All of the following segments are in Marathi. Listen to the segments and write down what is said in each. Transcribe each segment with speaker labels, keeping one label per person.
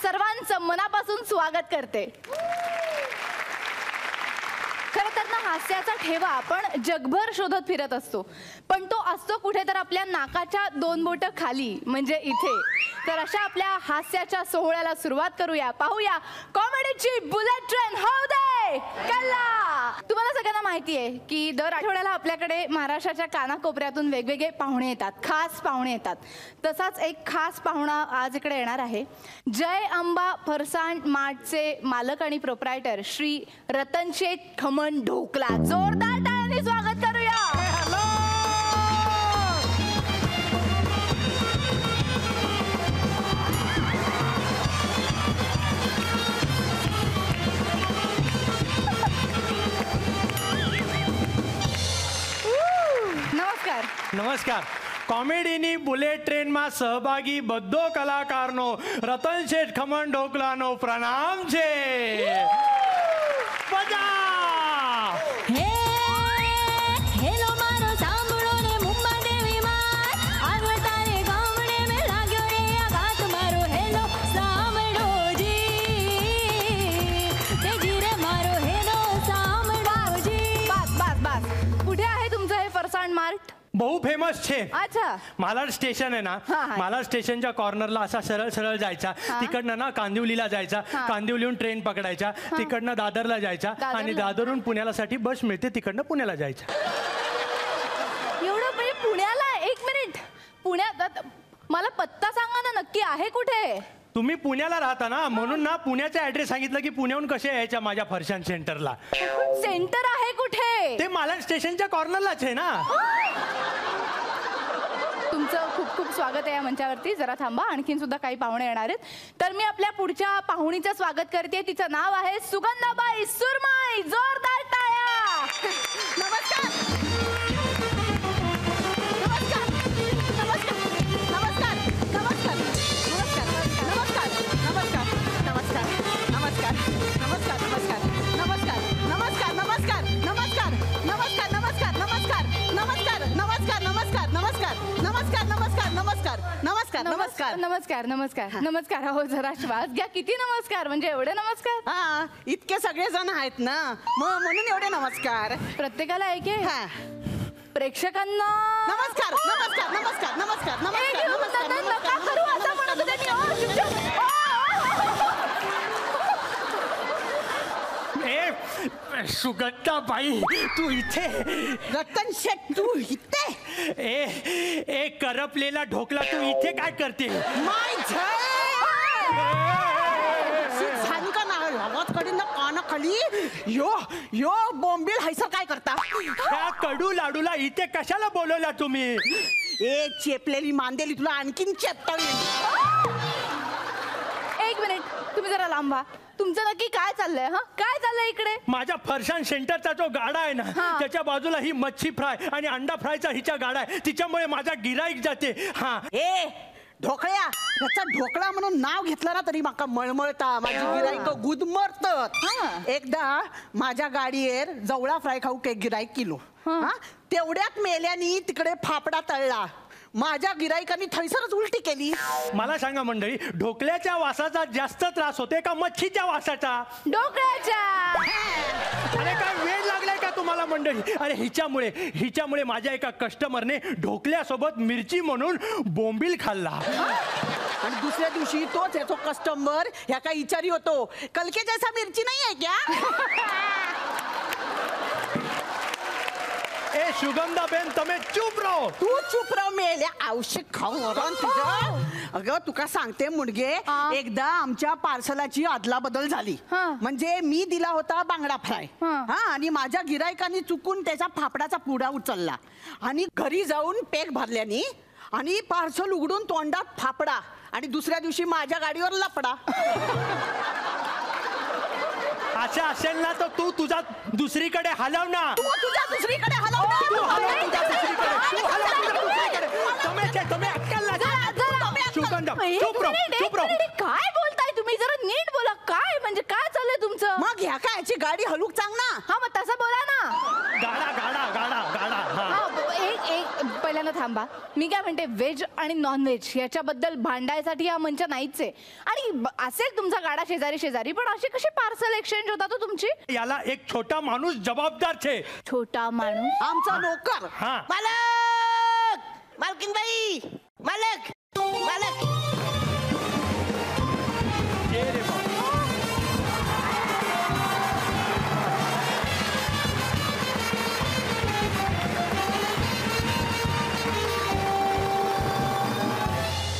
Speaker 1: सर्वांचं मनापासून स्वागत करते. खरं तर ना हास्याचा ठेवा आपण जगभर शोधत फिरत असतो, पण तो असतो कुठे तर आपल्या नाकाच्या 2 बोटं खाली, म्हणजे इथे. तर अशा आपल्या हास्याच्या सोहळ्याला सुरुवात करूया. पाहूया कॉमेडीची बुलेट ट्रेन होऊ दे कल्ला. तुम्हाला सगळ्यांना माहिती आहे की दर आठवड्याला आपल्याकडे महाराष्ट्राच्या कानाकोपऱ्यातून वेगवेगळे पाहुणे येतात, खास पाहुणे येतात. तसाच एक खास पाहुणा आज इकडे येणार आहे. जय अंबा फरसाण मार्टचे मालक आणि प्रोप्रायटर श्री रतनशेठ खमन ढोकला. जोरदार टाळ्यांनी स्वागत करूया. नमस्कार.
Speaker 2: नमस्कार. कॉमेडीनी बुलेट ट्रेन में सहभागी बद्धो कलाकारनो रतन शेठ खमन ढोकलानो प्रणाम छे. बजा बहु फेमस छे.
Speaker 1: अच्छा.
Speaker 2: मालाड स्टेशन आहे ना, मालाड स्टेशनच्या कॉर्नरला असा सरळ सरळ जायचा, तिकडनं ना कांदिवलीला जायचा, कांदिवलीहून ट्रेन पकडायचा, तिकडनं दादरला जायचा आणि दादरहून पुण्यालासाठी बस मिळते, तिकडनं पुण्याला जायचा.
Speaker 1: एवढं म्हणजे पुण्याला? एक मिनिट, पुण्यात मला पत्ता सांगा ना, नक्की आहे कुठे?
Speaker 2: तुम्ही पुण्याला राहता ना, म्हणून ना पुण्याचा ऍड्रेस सांगितलं की पुण्याहून कसे यायच्या माझ्या फरसान सेंटरला.
Speaker 1: सेंटर आहे कुठे?
Speaker 2: ते मालाड स्टेशनच्या कॉर्नरलाच आहे ना.
Speaker 1: तुमचं खूप खूप स्वागत आहे या मंचावरती. जरा थांबा, आणखीन सुद्धा काही पाहुणे येणार आहेत. तर मी आपल्या पुढच्या पाहुणीचं स्वागत करते. तिचं नाव आहे सुगंधाबाई सुरमाई. जोरदार टाळ्या. नमस्कार. नमस्कार नमस्कार नमस्कार नमस्कार. हो जरा श्वास घ्या. किती नमस्कार म्हणजे एवढे नमस्कार?
Speaker 3: हा, इतके सगळे जण आहेत ना, म्हणून एवढे नमस्कार.
Speaker 1: प्रत्येकाला आहे प्रेक्षकांना
Speaker 3: नमस्कार नमस्कार नमस्कार नमस्कार नमस्कार
Speaker 1: नका करू असं म्हणत होते.
Speaker 2: सुगंधाबाई तू इथे?
Speaker 3: रतन शेठ तू इथे?
Speaker 2: ए करपलेला ढोकला तू इथे काय करते?
Speaker 3: माय कानाखाली यो यो बॉम्बिल हैसर काय करता?
Speaker 2: त्या कडू लाडूला इथे कशाला बोलवला तुम्ही?
Speaker 3: ए चेपलेली मांदेली, तुला आणखीन चेपटावी.
Speaker 1: एक मिनिट, तुम्ही जरा लांब व्हा. तुमचं नक्की काय चाललंय? काय चाललंय इकडे?
Speaker 2: माझ्या फरसान सेंटरचा जो गाडा आहे ना, त्याच्या बाजूला ही मच्छी फ्राय आणि अंडा फ्रायचा हिचा गाडा आहे, तिच्यामुळे माझा गिराईक जाते. हा
Speaker 3: ए ढोकळ्या, याचा ढोकळा म्हणून नाव घेतलं ना तरी माका मळमळता, माझी गिराईक गुदमरतात. एकदा माझ्या गाडीवर जवळा फ्राय खाऊ एक गिराईक किलो, तेवढ्यात मेल्यानी तिकडे फाफडा तळला. माझ्या गिराईकांनी थैसरच उलटी केली.
Speaker 2: मला सांगा मंडळी, ढोकल्याच्या वासाचा जास्त त्रास होते का मच्छीच्या वासाचा?
Speaker 1: ढोकळ्याच्या.
Speaker 2: अरे काय वेळ लागलाय का तुम्हाला मंडळी? अरे हिच्यामुळे माझ्या एका कस्टमरने ढोकल्यासोबत मिरची म्हणून बोंबील खाल्ला.
Speaker 3: आणि दुसऱ्या दिवशी तोच याचा कस्टमर ह्या काय विचारी होतो, कलके जैसा मिरची नाही आहे क्या?
Speaker 2: ए सुगंधाबेन तुम्ही चुप राहो.
Speaker 3: तू चुप राह मेल्या औषध खाऊन तुझं. अगं तुका सांगते मुडगे, एकदा आमच्या पार्सलाची अदला बदल झाली. म्हणजे मी दिला होता बांगडा फ्राय, आणि माझ्या गिरायकांनी चुकून त्याचा फाफडाचा पुडा उचलला आणि घरी जाऊन पॅक भरल्यानी आणि पार्सल उघडून तोंडात फाफडा आणि दुसऱ्या दिवशी माझ्या गाडीवर लपडा.
Speaker 2: अच्छा असेल ना तर तू तुझा दुसरीकडे हलव ना.
Speaker 3: तू तुझ्या दुसरीकडे हलव ना.
Speaker 2: तू हलव तुझ्या दुसरीकडे. तू हलव तुझ्या दुसरीकडे. तुम्ही अक्कल लागा. सुगंधा चुप राह.
Speaker 1: काय बोलताय तुम्ही? जरा नीट बोला. काय म्हणजे काय चाललंय तुमचं?
Speaker 3: मग ह्या काय याची गाडी हलूक सांग ना.
Speaker 1: हा मग तसं बोला ना.
Speaker 2: गाडा गाडा गाडा गाडा.
Speaker 1: एक पहिल्यांदा थांबा. मी काय म्हणते, व्हेज आणि नॉन व्हेज याच्याबद्दल भांडायसाठी हा मंच नाहीच आहे. आणि असेल तुमचा गाडा शेजारी शेजारी, पण अशी कशी पार्सल एक्सचेंज होता तो तुमची?
Speaker 2: याला एक छोटा माणूस जबाबदार छे.
Speaker 1: छोटा माणूस?
Speaker 3: आमचा नोकर.
Speaker 2: हा.
Speaker 4: मालक, मालकीनबाई, मालक, मालक.
Speaker 2: ये रे बाप.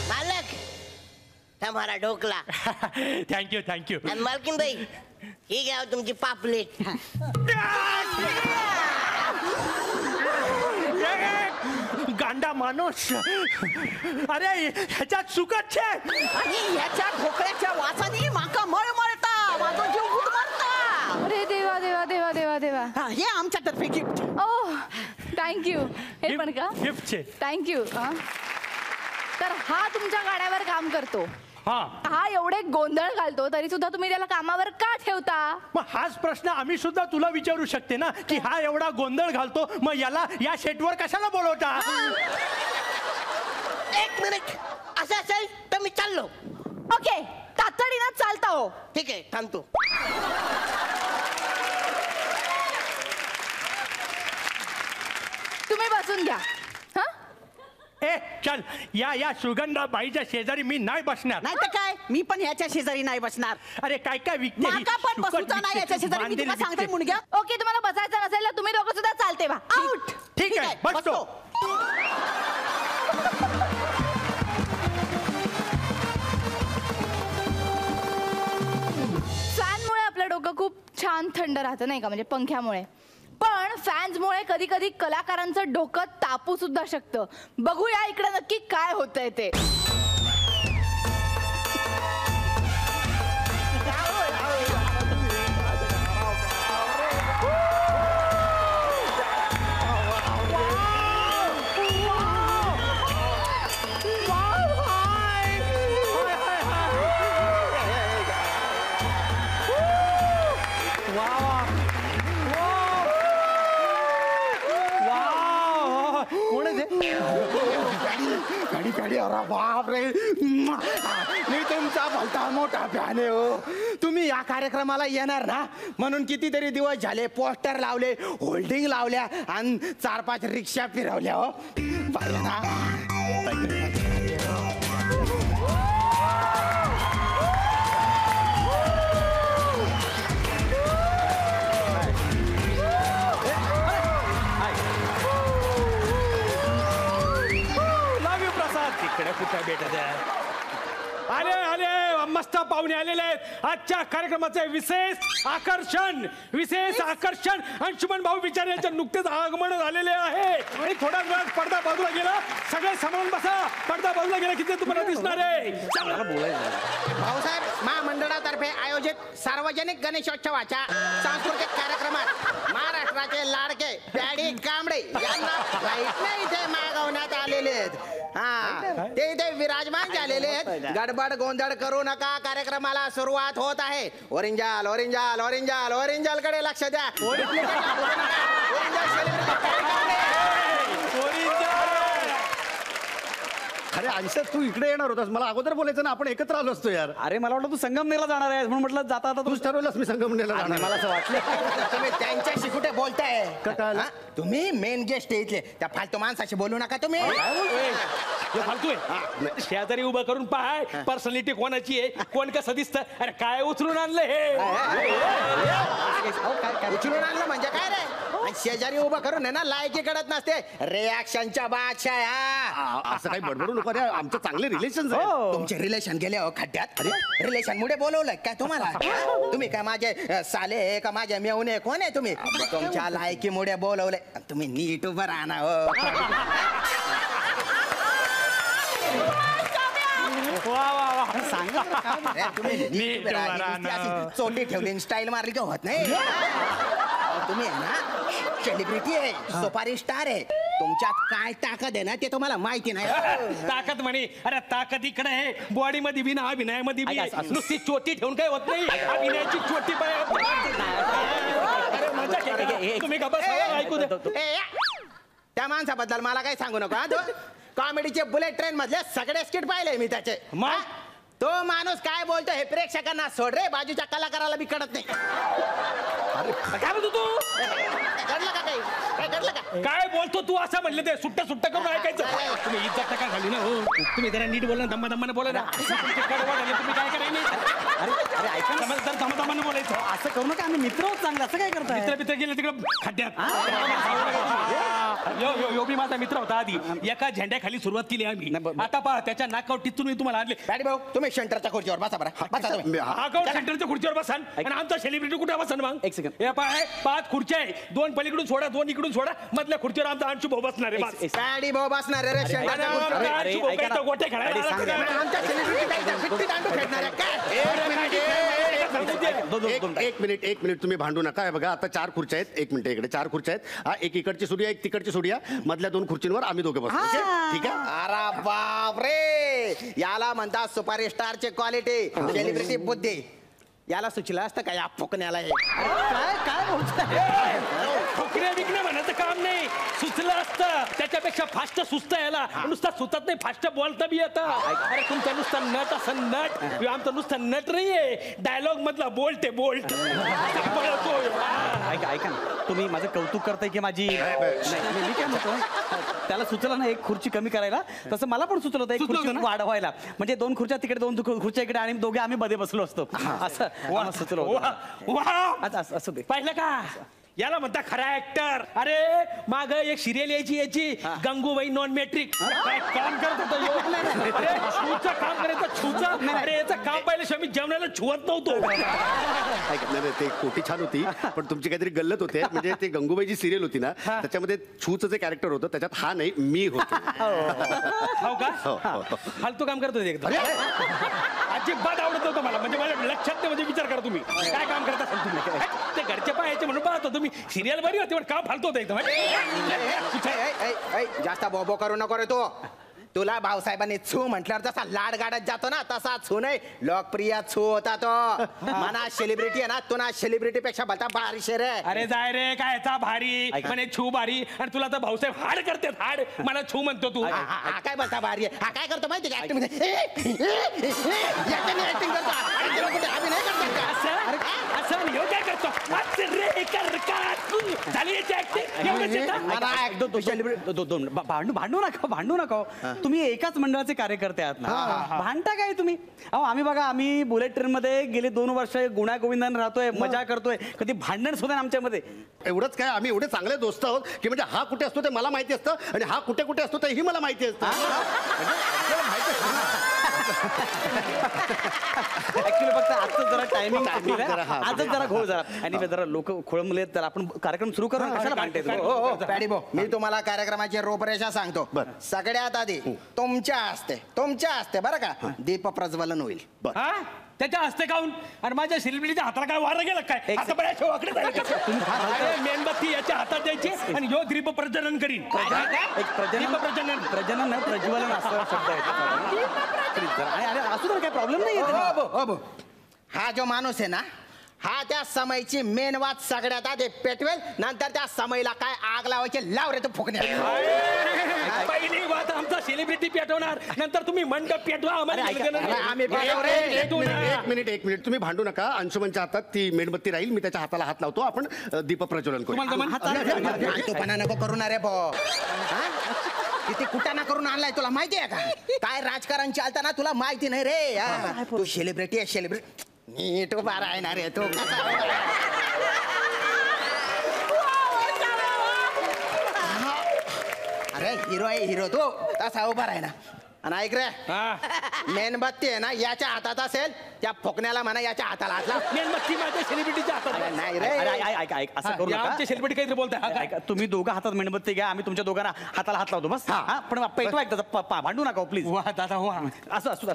Speaker 4: मालक, तुम्हाला ढोकला.
Speaker 2: Thank you thank you.
Speaker 4: आणि मालकीनबाई, ही घ्या तुमची पापलेट.
Speaker 2: गांडा माणूस. अरे ह्याच्यात सुकत छे.
Speaker 3: आणि ह्याच्या ढोकळ्याच्या वासाने माका मळमळता, माझा जीव गुदमरता.
Speaker 1: अरे देवा देवा देवा देवा देवा.
Speaker 3: हे आमच्यातर्फे गिफ्ट.
Speaker 1: ओह थँक्यू. हे पण का?
Speaker 2: गिफ्ट छे.
Speaker 1: थँक्यू. तर हा तुमच्या गाड्यावर काम करतो. हा एवढे गोंधळ घालतो तरी सुद्धा तुम्ही त्याला कामावर का ठेवता?
Speaker 2: मग हाच प्रश्न आम्ही सुद्धा तुला विचारू शकते ना, की हा एवढा गोंधळ घालतो, मग याला या शेटवर कशाला बोलवता?
Speaker 4: एक मिनिट, असं असेल तर मी चाललो.
Speaker 1: ओके, तातडीनं चालता हो.
Speaker 4: ठीक आहे, थांबतो.
Speaker 1: तुम्ही बसून घ्या. हा
Speaker 2: ए चल, या सुगंधा बाईच्या शेजारी मी नाही बसणार.
Speaker 3: नाही तर काय, मी पण ह्याच्या शेजारी नाही बसणार.
Speaker 2: अरे काय काय विकते ही?
Speaker 3: माका पण
Speaker 2: सुकट
Speaker 3: बसूचा नाही
Speaker 2: विकते,
Speaker 3: याच्या शेजारी. मी
Speaker 2: बांधेल
Speaker 3: तुला सांगते
Speaker 2: विकते.
Speaker 3: मुणग्या.
Speaker 1: ओके, तुम्हाला बसायचं नसेल तर तुम्ही दोघं सुद्धा चालते व्हा. आउट.
Speaker 2: ठीक आहे, बसतो.
Speaker 1: फॅनमुळे आपलं डोकं खूप छान थंड राहतं नाही का, म्हणजे पंख्यामुळे. पण फॅन्समुळे कधी कधी कलाकारांचं डोकं तापू सुद्धा शकतं. बघूया इकडे नक्की काय होतंय ते.
Speaker 5: गाडी गाडी, अरे बाप रे, मी तुमचा भलता मोठा फॅन आहे हो. तुम्ही या कार्यक्रमाला येणार ना म्हणून कितीतरी दिवस झाले पोस्टर लावले, होल्डिंग लावल्या आणि 4-5 रिक्षा फिरवल्या हो. पाहिलं ना.
Speaker 2: तिकडे कुठे भेटत आहे? आले आले, मस्त पाहुणे आलेले आहेत. आजच्या कार्यक्रमाचे विशेष आकर्षण अंशुमन भाऊ विचार यांच्या नुकतेच आगमन झालेले आहे. आणि थोड्याच वेळात पडदा बाजूला गेला. सगळे समोरून बसा. पडदा बाजूला गेला किती तुम्हाला दिसणार आहे?
Speaker 5: भाऊसाहेब, महामंडळातर्फे आयोजित सार्वजनिक गणेशोत्सवाच्या सांस्कृतिक कार्यक्रमात महाराष्ट्राचे लाडके पॅडी कांबळे यांना फ्लाईटने इथे मागवण्यात आलेले आहेत. हा, ते इथे विराजमान झालेले आहेत. गडबड गोंधळ करू नका, कार्यक्रमाला सुरुवात होत आहे. ओरिंजल ओरिंजल ओरिंजल ओरिंजल कडे लक्ष द्या.
Speaker 6: अरे आदित्य, तू इकडे येणार होतास, मला अगोदर बोलायचं ना, आपण एकत्र आलो असतो यार.
Speaker 7: अरे मला वाटलं तू संगमनेरला जाणार आहे म्हणून म्हटलं जाता आता
Speaker 6: तूच ठरवलंस मी संगमनेरला जाणार.
Speaker 7: मला असं वाटलं.
Speaker 5: तुम्ही त्यांच्याशी कुठे बोलताय?
Speaker 6: काय?
Speaker 5: हा? तुम्ही मेन गेस्ट इथले, त्या फालतू माणसाशी बोलू नका तुम्ही.
Speaker 2: फालतू आहे. शेजारी उभं करून पाहाय पर्सनॅलिटी कोणाची आहे, कोण कसं दिसतं. अरे काय उचलून आणलं हे?
Speaker 5: उचलून आणलं म्हणजे काय रे? आणि शेजारी उभं करून आहे ना, लायकी कळत नसते. रिॲक्शनच्या बादशाह हा.
Speaker 6: असं काही बडबडू नको रे, आमचं चांगले रिलेशन आहे.
Speaker 5: तुमचे रिलेशन गेले हो खड्ड्यात. रिलेशन मुळे बोलवलंय काय तुम्हाला? तुम्ही काय माझे साले का माझे मेवणे कोण आहे तुम्ही? तुमच्या लायकीमुळे बोलवलंय. तुम्ही नीट उभं राहा ना हो. तुम्ही नीट उभं राहा. नुसती अशी चोटी ठेवली, स्टाईल मारली की होत नाही. तुम्ही आहे ना सेलिब्रिटी आहे, सुपारी स्टार आहे. तुमच्यात काय ताकद आहे ना ते तुम्हाला माहिती नाही.
Speaker 2: ताकद म्हणे? अरे ताकद इकडे आहे बॉडी मध्ये बी ना, अभिनयामध्ये बी आहे. नुसती चोटी ठेवून काय होत नाही. अभिनयाची चोटी पाय. अरे मजा केली. तुम्ही का बस ऐकू दे.
Speaker 5: त्या माणसाबद्दल मला काही सांगू नको हा तू कॉमेडीचे बुलेट ट्रेन मधले सगळे स्किट पाहिले मी त्याचे
Speaker 2: मग?
Speaker 5: हा? तो माणूस काय बोलतो हे प्रेक्षकांना सोड रे बाजूच्या कलाकाराला बी कळत नाही
Speaker 2: काय म्हणतो तू
Speaker 5: कळलं का काही काय कळलं का
Speaker 2: काय बोलतो तू असं म्हणलं ते सुट्ट करून ऐकायचं तुम्ही इज्जत का झाली ना हो तुम्ही जरा नीट बोला दम्मा दम्माने बोला ना तुम्ही काय करायला
Speaker 7: अरे ऐका ना.
Speaker 2: दमाने बोलायचं
Speaker 7: असं करू नका आम्ही मित्र आहोत चांगलं असं काय करताय
Speaker 2: मित्र गेले तिकडे खड्ड्यात यो बी माझा मित्र होता आधी एका झेंड्याखाली सुरुवात केली आम्ही आता पहा त्याच्या नाकावर टिचून मी तुम्हाला आणले
Speaker 5: बॅडी भाऊ तुम्ही सेंटरच्या खुर्चीवर बसा बरं बसा तुम्ही
Speaker 2: अकाउंट सेंटरच्या खुर्चीवर बसान आणि आमचा सेलिब्रिटी कुठे बसन मग
Speaker 7: एक सेकंद.
Speaker 2: हे पाय 5 खुर्च्या आहे 2 पलीकडून सोडा 2 इकडून सोडा मधल्या खुर्चीवर आमचा अंशू भाऊ बसणार आहे बस.
Speaker 5: बॅडी भाऊ बसणार रे सेंटरच्या खुर्चीवर.
Speaker 2: अंशू भाऊ काय तो गोटे
Speaker 7: अरे,
Speaker 2: खेळायला आला
Speaker 7: सांगा.
Speaker 2: का?
Speaker 5: आमच्या सेलिब्रिटी काय विट्टी दांडू खेळणार आहे काय
Speaker 6: एक मिनिट तुम्ही भांडू नका हे बघा आता 4 खुर्च्या आहेत 1 मिनिट इकडे 4 खुर्च्या आहेत हा एक इकडची सुडिया एक तिकडची सुडिया मधल्या 2 खुर्चींवर आम्ही दोघे बसतो ठीक आहे? ठीक आहे
Speaker 5: अरे बाप रे याला म्हणतात सुपरस्टारची क्वालिटी सेलिब्रिटी बुद्धी याला सुचलं असतं का या फुकण्याला हे
Speaker 7: काय बोलताय
Speaker 2: फुकण्या बिकण्या म्हणायचं काम नाही सुचलं असतं त्याच्यापेक्षा फास्ट सुचत याला नुसता सुचत नाही फास्ट बोलता बी येतं अरे तुमचा नुसता नट असं नट आमचं नुसतं नट नाहीये डायलॉग मधला बोल्ट आहे बोल्ट
Speaker 7: ऐका ना तुम्ही माझं कौतुक करताय की माझी नाही मी काय म्हणतो त्याला सुचलं ना एक खुर्ची कमी करायला तसं मला पण सुचलं होतं एक खुर्ची वाढवायला म्हणजे 2 खुर्च्या तिकडे 2 खुर्च्या इकडे आणि दोघे आम्ही मध्ये बसलो असतो असं आम्हाला सुचलं होतं. असं दे
Speaker 2: पाहिलं का याला म्हणता खरा ऍक्टर अरे माग एक सिरियल यायची गंगूबाई नॉन मॅट्रिक काय काम करत होतं ह्यो? अरे छूचं काम करायचं छूचं अरे याचं काम पाहिल्याशिवाय मी जेवणाला छुवत नव्हतो
Speaker 6: ऐका नाही ते कोटी छान होती पण तुमची काहीतरी गल्लत होते म्हणजे ते गंगूबाईची सिरियल होती ना त्याच्यामध्ये छूचं जे कॅरेक्टर होतं त्याच्यात हा नाही मी होतो
Speaker 2: हो का
Speaker 6: हो.
Speaker 2: फालतू काम करत होते एकदम अजिबात आवडत नव्हतं मला म्हणजे माझ्या लक्षात नाही म्हणजे विचार करा तुम्ही काय काम करत असाल तुम्ही ते घरचे पाहायचे म्हणून पाहतो तुम्ही सिरियल बरी होती पण काम फालतू होतं एकदम
Speaker 5: जास्त बोबो करू नको रे तू तुला भाऊसाहेबांनी छू म्हटल्यावर जसा लाड गाडत जातो ना तसा छू नाही लोकप्रिय छू होता तो मना सेलिब्रिटी आहे ना तू ना सेलिब्रिटी पेक्षा भलता भारी शेर आहे
Speaker 2: अरे जाय रे कायचा भारी म्हणे छू भारी आणि तुला तर भाऊसाहेब हाड करते हाड मला छू म्हणतो तू
Speaker 5: हा काय बोलता भारी आहे हा काय करतो माहिती का ऍक्टिंग ऍक्टिंग करतो आणि तुला कुठे अभिनय करतो का
Speaker 2: असं ह्यो काय करतो असं रे कर का तू झाली याची ऍक्टिंग एवढंच येतं?
Speaker 7: भांडू नका तुम्ही एकाच मंडळाचे कार्यकर्ते आहात ना भांडता काय तुम्ही अहो आम्ही बुलेट ट्रेन मध्ये गेले 2 वर्ष गुण्यागोविंदाने राहतोय मजा करतोय कधी भांडण सुद्धा आमच्यामध्ये
Speaker 6: एवढंच काय आम्ही एवढे चांगले दोस्त आहोत की म्हणजे हा कुठे असतो ते मला माहिती असतं आणि हा कुठे कुठे असतो तेही मला माहिती असतं
Speaker 7: ऍक्च्युली फक्त आजच जरा टायमिंग आजच जरा घोळ जरा आणि जरा लोक खोळंबले तर आपण कार्यक्रम सुरू करू कशाला भांडते
Speaker 5: पॅडी भाऊ मी तुम्हाला कार्यक्रमाची रूपरेषा सांगतो सगळ्यात आधी तुमच्या हस्ते बरं का दीप प्रज्वलन होईल
Speaker 2: हा त्याच्या हस्ते काऊन आणि माझ्या सेलिब्रिटीच्या हाताला काय वारं गेलं काय आता बऱ्याच वाकडे झाले का? अरे, मेणबत्ती याच्या हातात द्यायची आणि ह्यो दीप प्रज्वलन करीन
Speaker 7: एक प्रजनन नाही प्रज्वलन असं शब्द आहे आणि असू तर काही प्रॉब्लेम नाही
Speaker 5: हा जो माणूस आहे ना हा त्या समयची मेन वाद सगळ्यात आधी पेटवेल नंतर त्या समयला काय आग लावायचे लाव रे तो फुकण्या
Speaker 2: पहिली बात आमचा सेलिब्रिटी पेटवणार नंतर तुम्ही मंडप पेटवा आम्हाला
Speaker 5: आम्ही
Speaker 6: एक मिनिट तुम्ही भांडू नका अंशुमनच्या हातात ती मेणबत्ती राहील मी त्याच्या हाताला हात लावतो आपण दीप प्रज्वलन करू
Speaker 5: तोपणा नको करू ना रे भो किती कुटाणा करून आणलाय तुला माहिती आहे का काय राजकारण चालताना तुला माहिती नाही रे तू सेलिब्रिटी आहे सेलिब्रिटी नीट उभा राहणार रे तो अरे हिरो आहे हिरो तो तसा उभा राहिना आणि ऐक रे मेणबत्ती आहे ना याच्या हातात असेल त्या फुकण्याला म्हणा याच्या हाताला हातला
Speaker 2: मेणबत्ती माझ्या सेलिब्रिटीच्या हातात
Speaker 5: नाही रे
Speaker 7: असं करू नका
Speaker 2: आमचे सेलिब्रिटी काहीतरी बोलताय
Speaker 7: तुम्ही दोघं हातात मेणबत्ती घ्या आम्ही तुमच्या दोघांना हाताला हात लावतो बस हा पण पेटवा एकदा भांडू नका प्लीज
Speaker 2: वा दादा वा
Speaker 7: असं असू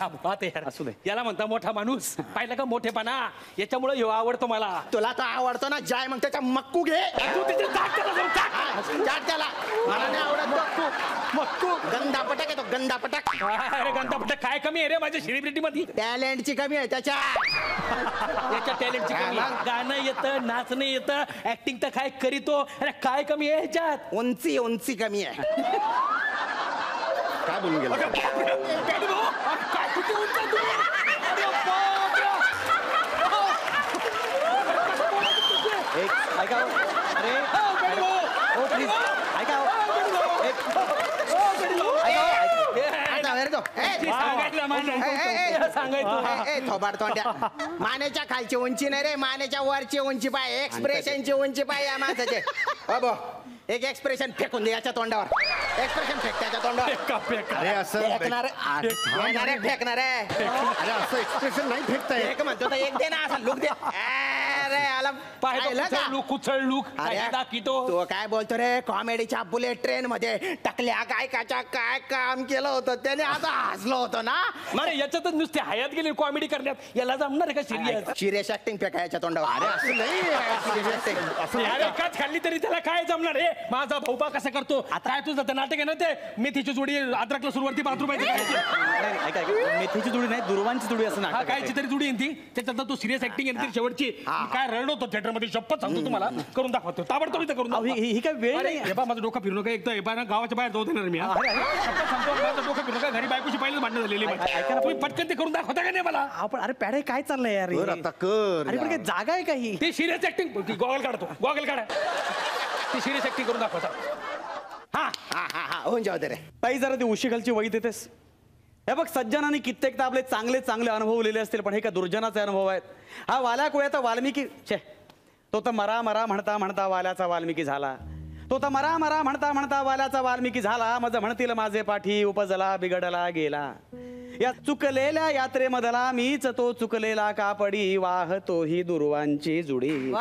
Speaker 2: असू दे याला म्हणता मोठा माणूस पाहिलं का मोठेपणा याच्यामुळे ह्यो आवडतो मला
Speaker 5: तुला तो आवडतो ना जाय मग त्याच्या मक्कू घे
Speaker 2: तू तिथे चाट त्याला जाऊन चाट.
Speaker 5: चाट त्याला मला नाही आवडत मक्कू गंदा पटक आहे तो गंदा पटक
Speaker 2: अरे गंतापट्टा काय कमी आहे रे माझ्या सेलिब्रिटी मध्ये
Speaker 5: टॅलेंटची कमी आहे त्याच्या
Speaker 8: याच्या टॅलेंटची कमी गाणं येतं नाचणं येतं ऍक्टिंग तर काय करीतो अरे काय कमी आहे ह्याच्यात
Speaker 5: उंची कमी आहे.
Speaker 6: काय बोलून गेला
Speaker 8: पॅडी भाऊ, काय किती उंच आहे तुम्ही? अरे बापरे.
Speaker 7: एक ऐका हो. अरे
Speaker 8: पॅडी भाऊ.
Speaker 7: हो प्लीज ऐका हो.
Speaker 5: आता वेर दो.
Speaker 8: सांगायचं सांगायचं
Speaker 5: थोबाड तोंड्या. मानेच्या खालची उंची नाही रे, मानेच्या वरची उंची पाय, एक्सप्रेशनची उंची पाय या माणसाचे. अबो एक एक्सप्रेशन फेकून दे याच्या तोंडावर. एक्सप्रेशन फेक त्याच्या तोंडावर.
Speaker 6: अरे असं
Speaker 5: फेकणार फेकणार
Speaker 6: अरे असं एक्सप्रेशन नाही फेकताय.
Speaker 5: एक म्हणतो तर एक दे ना असा लुक दे. अरे आला पाहिलं का?
Speaker 8: कुचळ लूक
Speaker 5: अरे
Speaker 8: दाखितो
Speaker 5: तो काय बोलतो रे, कॉमेडीच्या बुलेट ट्रेन मध्ये टाकल्या गायकाच्या काय काम केलं होतं त्याने आता हसलो होतो ना.
Speaker 8: अरे याच्यातच नुसते हयात गेली कॉमेडी करण्यात याला जमणार आहे का सिरियस
Speaker 5: सिरियस ऍक्टिंग फेकायच्या तोंडावर.
Speaker 6: अरे असं नाही
Speaker 5: सिरियस ऍक्टिंग.
Speaker 6: असं
Speaker 8: अरे
Speaker 6: नाही.
Speaker 8: एकाच खाल्ली तरी त्याला काय जमणार आहे माझा भाऊबा कसं करतो काय तुझं ते नाटक आहे ना ते मेथीची जोडी अद्रक लसूणवरती 5 रुपयाची खायची.
Speaker 7: ऐका मेथीची जुडी नाही दुर्वांची जुडी असं
Speaker 8: हा
Speaker 7: नाटक आहे.
Speaker 8: कायची तरी जुडी आहे ती त्याच्यात तो सिरियस ऍक्टिंग आहे शेवटची काय रडवतो थिएटर मध्ये शपथ सांगतो तुम्हाला करून दाखवतो ताबडतोब इथं करून
Speaker 7: अहो, ही काय वेळ
Speaker 8: अरे
Speaker 7: नाही.
Speaker 8: हे बा माझं डोकं फिरू नका एक तर हे बा ना गावाच्या बाहेर जाऊ देणार मी हा. शपथ सांगतो माझं डोकं फिरू नका घरी बायकोशी पहिलेच भांडण झालेली
Speaker 7: ऐका ना,
Speaker 8: तुम्ही पटकन ते करून दाखवता का नाही मला
Speaker 7: आपण अरे पॅडे काय चाललंय यार
Speaker 6: कर आता कर
Speaker 7: अरे पण काय जागा आहे काही
Speaker 8: ते सिरियस ऍक्टिंग गॉगल काढतो गॉगल काढा ती सिरियस ऍक्टिंग करून दाखवता
Speaker 5: हा हा हा हा होऊन जाऊ दे रे.
Speaker 7: ताई जरा ती उशीखालची वही देतेस. हे बघ सज्जनाने कित्येकदा आपले चांगले चांगले अनुभवलेले असतील पण हे का दुर्जनाचे अनुभव आहेत. हा वाल्या कुळ्याचा वाल्मिकी छे तो तर मरा मरा म्हणता म्हणता वाल्याचा वाल्मिकी झाला. तो तर मरा मरा म्हणता म्हणता वाल्याचा वाल्मिकी झाला. मज म्हणतील माझे पाठी उपजला बिघडला गेला. या चुकलेल्या यात्रेमधला मीच तो चुकलेला कापडी वाहतो ही दुर्वांची जुडी.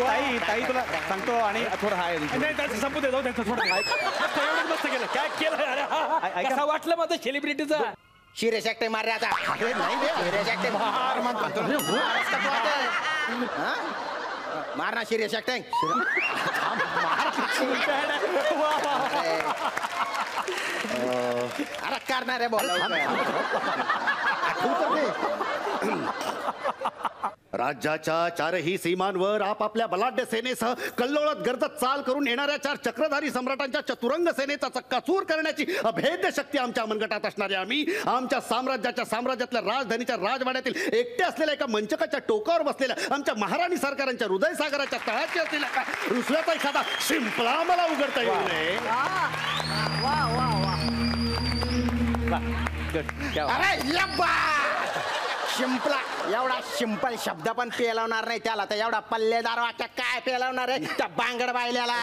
Speaker 7: ताई ताई तुला सांगतो आणि थोडं हाय
Speaker 8: नाही त्याचं संपू दे जाऊ त्याचं थोडं एवढंच मस्त केलं काय केलं अरे हा. कसं वाटलं माझं सेलिब्रिटीचा
Speaker 5: सिरियस ऍक्टिंग मार रे आता. सिरियस ऍक्टिंग मार ना सिरियस ऍक्टिंग. अरे करणार रे बोल.
Speaker 6: राज्याच्या चारही सीमांवर आपापल्या बलाढ्य सेनेसह कल्लोळत गर्दत चाल करून येणाऱ्या 4 चक्रधारी सम्राटांच्या चतुरंग सेनेचा चक्काचूर करण्याची अभेद्य शक्ती आमच्या मनगटात असणारे आम्ही आमच्या साम्राज्यातल्या राजधानीच्या राजवाड्यातील एकटे असलेल्या एका मंचकाच्या टोकावर बसलेल्या आमच्या महाराणी सरकारांच्या हृदय सागराच्या तळाशी असलेल्या रुसव्याचा एखादा शिंपला मला उघडता येऊ नये.
Speaker 5: अरे यब्बा शिंपला एवढा सिंपल शब्द पण पेलवणार नाही त्याला तर एवढा पल्लेदार वाक्य काय पेलवणार आहे त्या बांगड बायल्याला.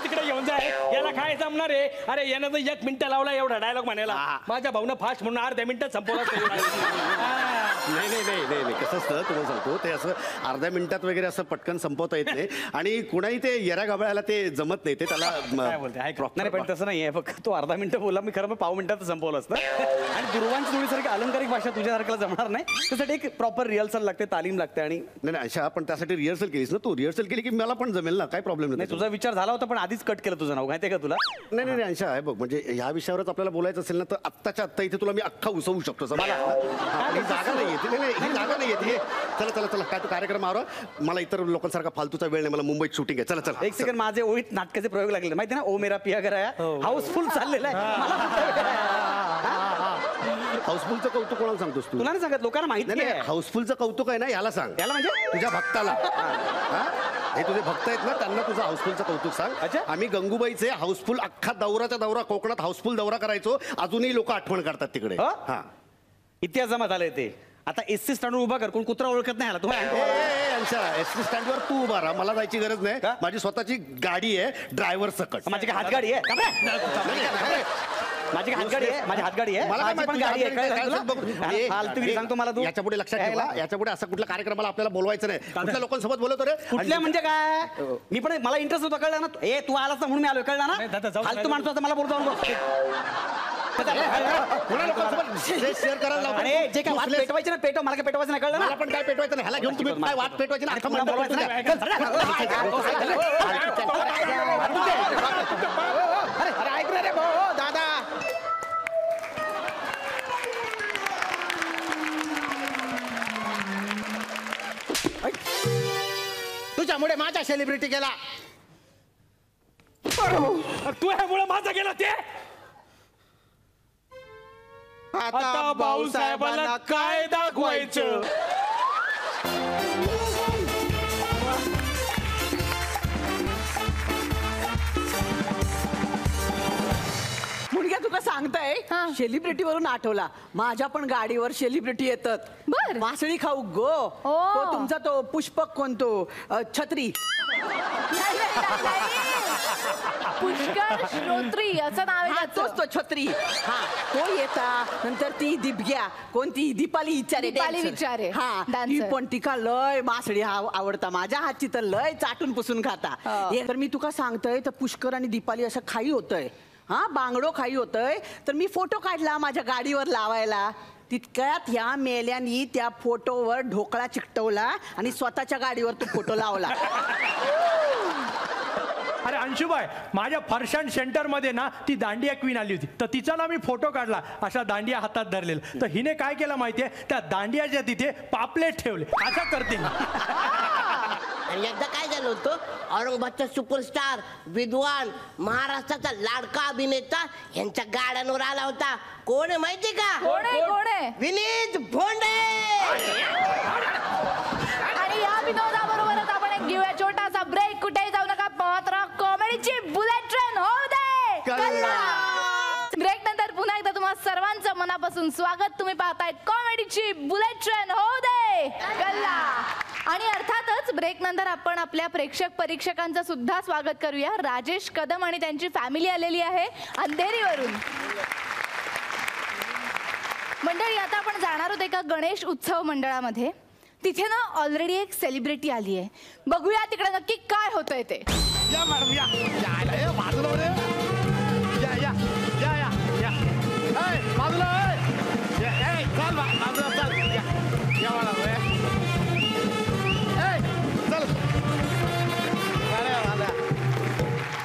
Speaker 8: तिकडे घेऊन जाय याला काय जमणार आहे. अरे यानं तर 1 मिनिट लावला एवढा डायलॉग म्हणायला माझ्या भाऊनं फास्ट म्हणून अर्ध्या मिनिटात संपवला.
Speaker 6: नाही कसं असतं तुम्हाला सांगतो ते असं अर्ध्या मिनिटात वगैरे असं पटकन संपवता येत नाही आणि कुणाही ते येऱ्या गाबळ्याला ते जमत नाही ते त्याला
Speaker 7: नाही पण तसं नाही आहे बघ तो अर्धा मिनिटं बोला मी खरं पाव मिनिटात संपवलं असतं. आणि दुर्वांची जोडीसारखी अलंकारिक भाषा तुझ्यासारख्याला जमणार नाही. त्यासाठी एक प्रॉपर रिहर्सल लागते तालीम लागते. आणि
Speaker 6: नाही अशा पण त्यासाठी रिहर्सल केलीस ना तू रिहर्सल केली की मला पण जमेल ना काय प्रॉब्लेम
Speaker 7: नाही. तुझा विचार झाला होता पण आधीच कट केलं तुझं नाव माहिती का तुला.
Speaker 6: नाही अंशा आहे बघ म्हणजे ह्या विषयावरच आपल्याला बोलायचं असेल ना तर आत्ताच्या आत्ता इथे तुला मी अख्खा उसवू शकतो. मला ही जागा नाही येते ही जागा नाही येते. चला काय तू कार्यक्रम आवर मला इतर लोकांसारखा फालतूचा वेळ नाही मला मुंबईत शूटिंग आहे. चला
Speaker 7: एक सेकंड माझे ओळीत नाटकाचे प्रयोग लागले माहिती ना ओ मेरा पिया गया हाऊसफुल चाललेला आहे.
Speaker 6: हाऊसफुलचं कौतुक कोणाला सांगतोस तू.
Speaker 7: तुला नाही सांगत लोकांना माहिती
Speaker 6: नाही
Speaker 7: आहे.
Speaker 6: हाऊसफुलचं कौतुक आहे ना याला सांग.
Speaker 7: याला म्हणजे
Speaker 6: तुझ्या भक्ताला हे तुझे भक्त आहेत ना त्यांना तुझं हाऊसफुलचं कौतुक सांग.
Speaker 7: अच्छा.
Speaker 6: आम्ही गंगूबाईचे हाऊसफुल अख्खा दौराचा दौरा कोकणात हाऊसफुल दौरा करायचो अजूनही लोक आठवण करतात तिकडे. हा
Speaker 7: इतिहास जमा झालाय ते. आता एसटी स्टँडवर उभा कर कोण कुत्रा ओळखत नाही आला तुम्हाला.
Speaker 6: अंशा एसटी स्टँडवर तू उभा राहा मला जायची गरज नाही. माझी स्वतःची गाडी आहे ड्रायव्हर सकट.
Speaker 7: माझी काय हातगाडी आहे माझी हातगाडी आहे माझी हातगाडी आहे
Speaker 6: मला
Speaker 7: माझी पण गाडी आहे.
Speaker 6: फालतू
Speaker 7: सांगतो मला तू
Speaker 6: याच्या पुढे लक्षात ठेवा याच्या पुढे असं कुठल्या कार्यक्रमाला आपल्याला बोलवायचं नाही. कुठल्या लोकांसोबत बोलवतो रे
Speaker 7: कुठल्या म्हणजे काय मी पण मला इंटरेस्ट होता कळला ना. ए तू आलास ना म्हणून मी आलो कळला ना. फालतू माणसं आता मला बोलतो
Speaker 6: शेअर करायला लावतो.
Speaker 7: अरे जे काय वाद पेटवायचे ना पेटव मला काय पेटवायचं नाही कळलं
Speaker 6: मला पण काय पेटवायचं नाही. ह्याला घेऊन तुम्ही काय वाद पेटवायची ना अख्खा मंडळ बोलवायचं नाही.
Speaker 5: अरे ऐक रे भाऊ दादा कोणता सेलिब्रिटी गेला?
Speaker 8: तू ह्यामुळे माझा गेला ते. आता भाऊसाहेबांना काय दाखवायचं?
Speaker 3: मुलगा तुका सांगताय सेलिब्रिटी वरून आठवला, माझ्या पण गाडीवर सेलिब्रिटी येतात.
Speaker 1: बर.
Speaker 3: मासळी खाऊ गो. तो तुमचा तो पुष्पक कोणतो छत्री
Speaker 1: पुष्कर श्रोत्री असं नाव आहे
Speaker 3: तोच तो छत्री. हा तो येता. नंतर ती दिभग्या कोणती दीपाली विचारे.
Speaker 1: दीपाली विचारे.
Speaker 3: हा ती पण तिका लय मासळी आवडता. माझ्या हातची तर लय चाटून पुसून खाता. तर मी तुका सांगतोय तर पुष्कर आणि दीपाली असं खाई होतंय. हा बांगडो खाई होतंय. तर मी फोटो काढला माझ्या गाडीवर लावायला. तितक्यात ह्या मेल्यांनी त्या फोटोवर ढोकळा चिकटवला आणि स्वतःच्या गाडीवर तो फोटो लावला.
Speaker 2: अरे अंशुबाई, माझ्या फरशान सेंटर मध्ये ना ती दांडिया क्वीन आली होती, तर तिचा ना मी फोटो काढला अशा दांडिया हातात धरलेला. तर हिने काय केलं माहितीये, त्या दांडियाच्या तिथे पापलेट ठेवले. असा करते.
Speaker 4: आणि एकदा काय झालं होतं, औरंगाबादचा सुपरस्टार विद्वान महाराष्ट्राचा लाडका अभिनेता यांच्या गाड्यांवर आला होता. कोण आहे माहिती का?
Speaker 1: कोण आहे?
Speaker 4: विनीत भोंडे.
Speaker 1: आणि या विनोदाबरोबरच आपण एक घेऊया छोटासा ब्रेक. कुठेही जाऊ नका, पाहत राहा कॉमेडीची बुलेट ट्रेन होऊ दे कल्ला. ब्रेक नंतर पुन्हा एकदा तुम्हा सर्वांचं मनापासून स्वागत. तुम्ही पाहताय कॉमेडीची बुलेट ट्रेन होऊ दे कल्ला. आणि अर्थातच ब्रेक नंतर आपण आपल्या प्रेक्षक परीक्षकांचं सुद्धा स्वागत करूया. राजेश कदम आणि त्यांची फॅमिली आलेली आहे अंधेरीवरून. मंडळी, आता आपण जाणार आहोत एका गणेश उत्सव मंडळामध्ये. तिथे ना ऑलरेडी एक सेलिब्रिटी आली आहे. बघूया तिकडे नक्की काय होतंय ते.
Speaker 6: या मॅडम या. या बाजूला रे. या या या या या. बाजूला. चल बाजूला चल. या मला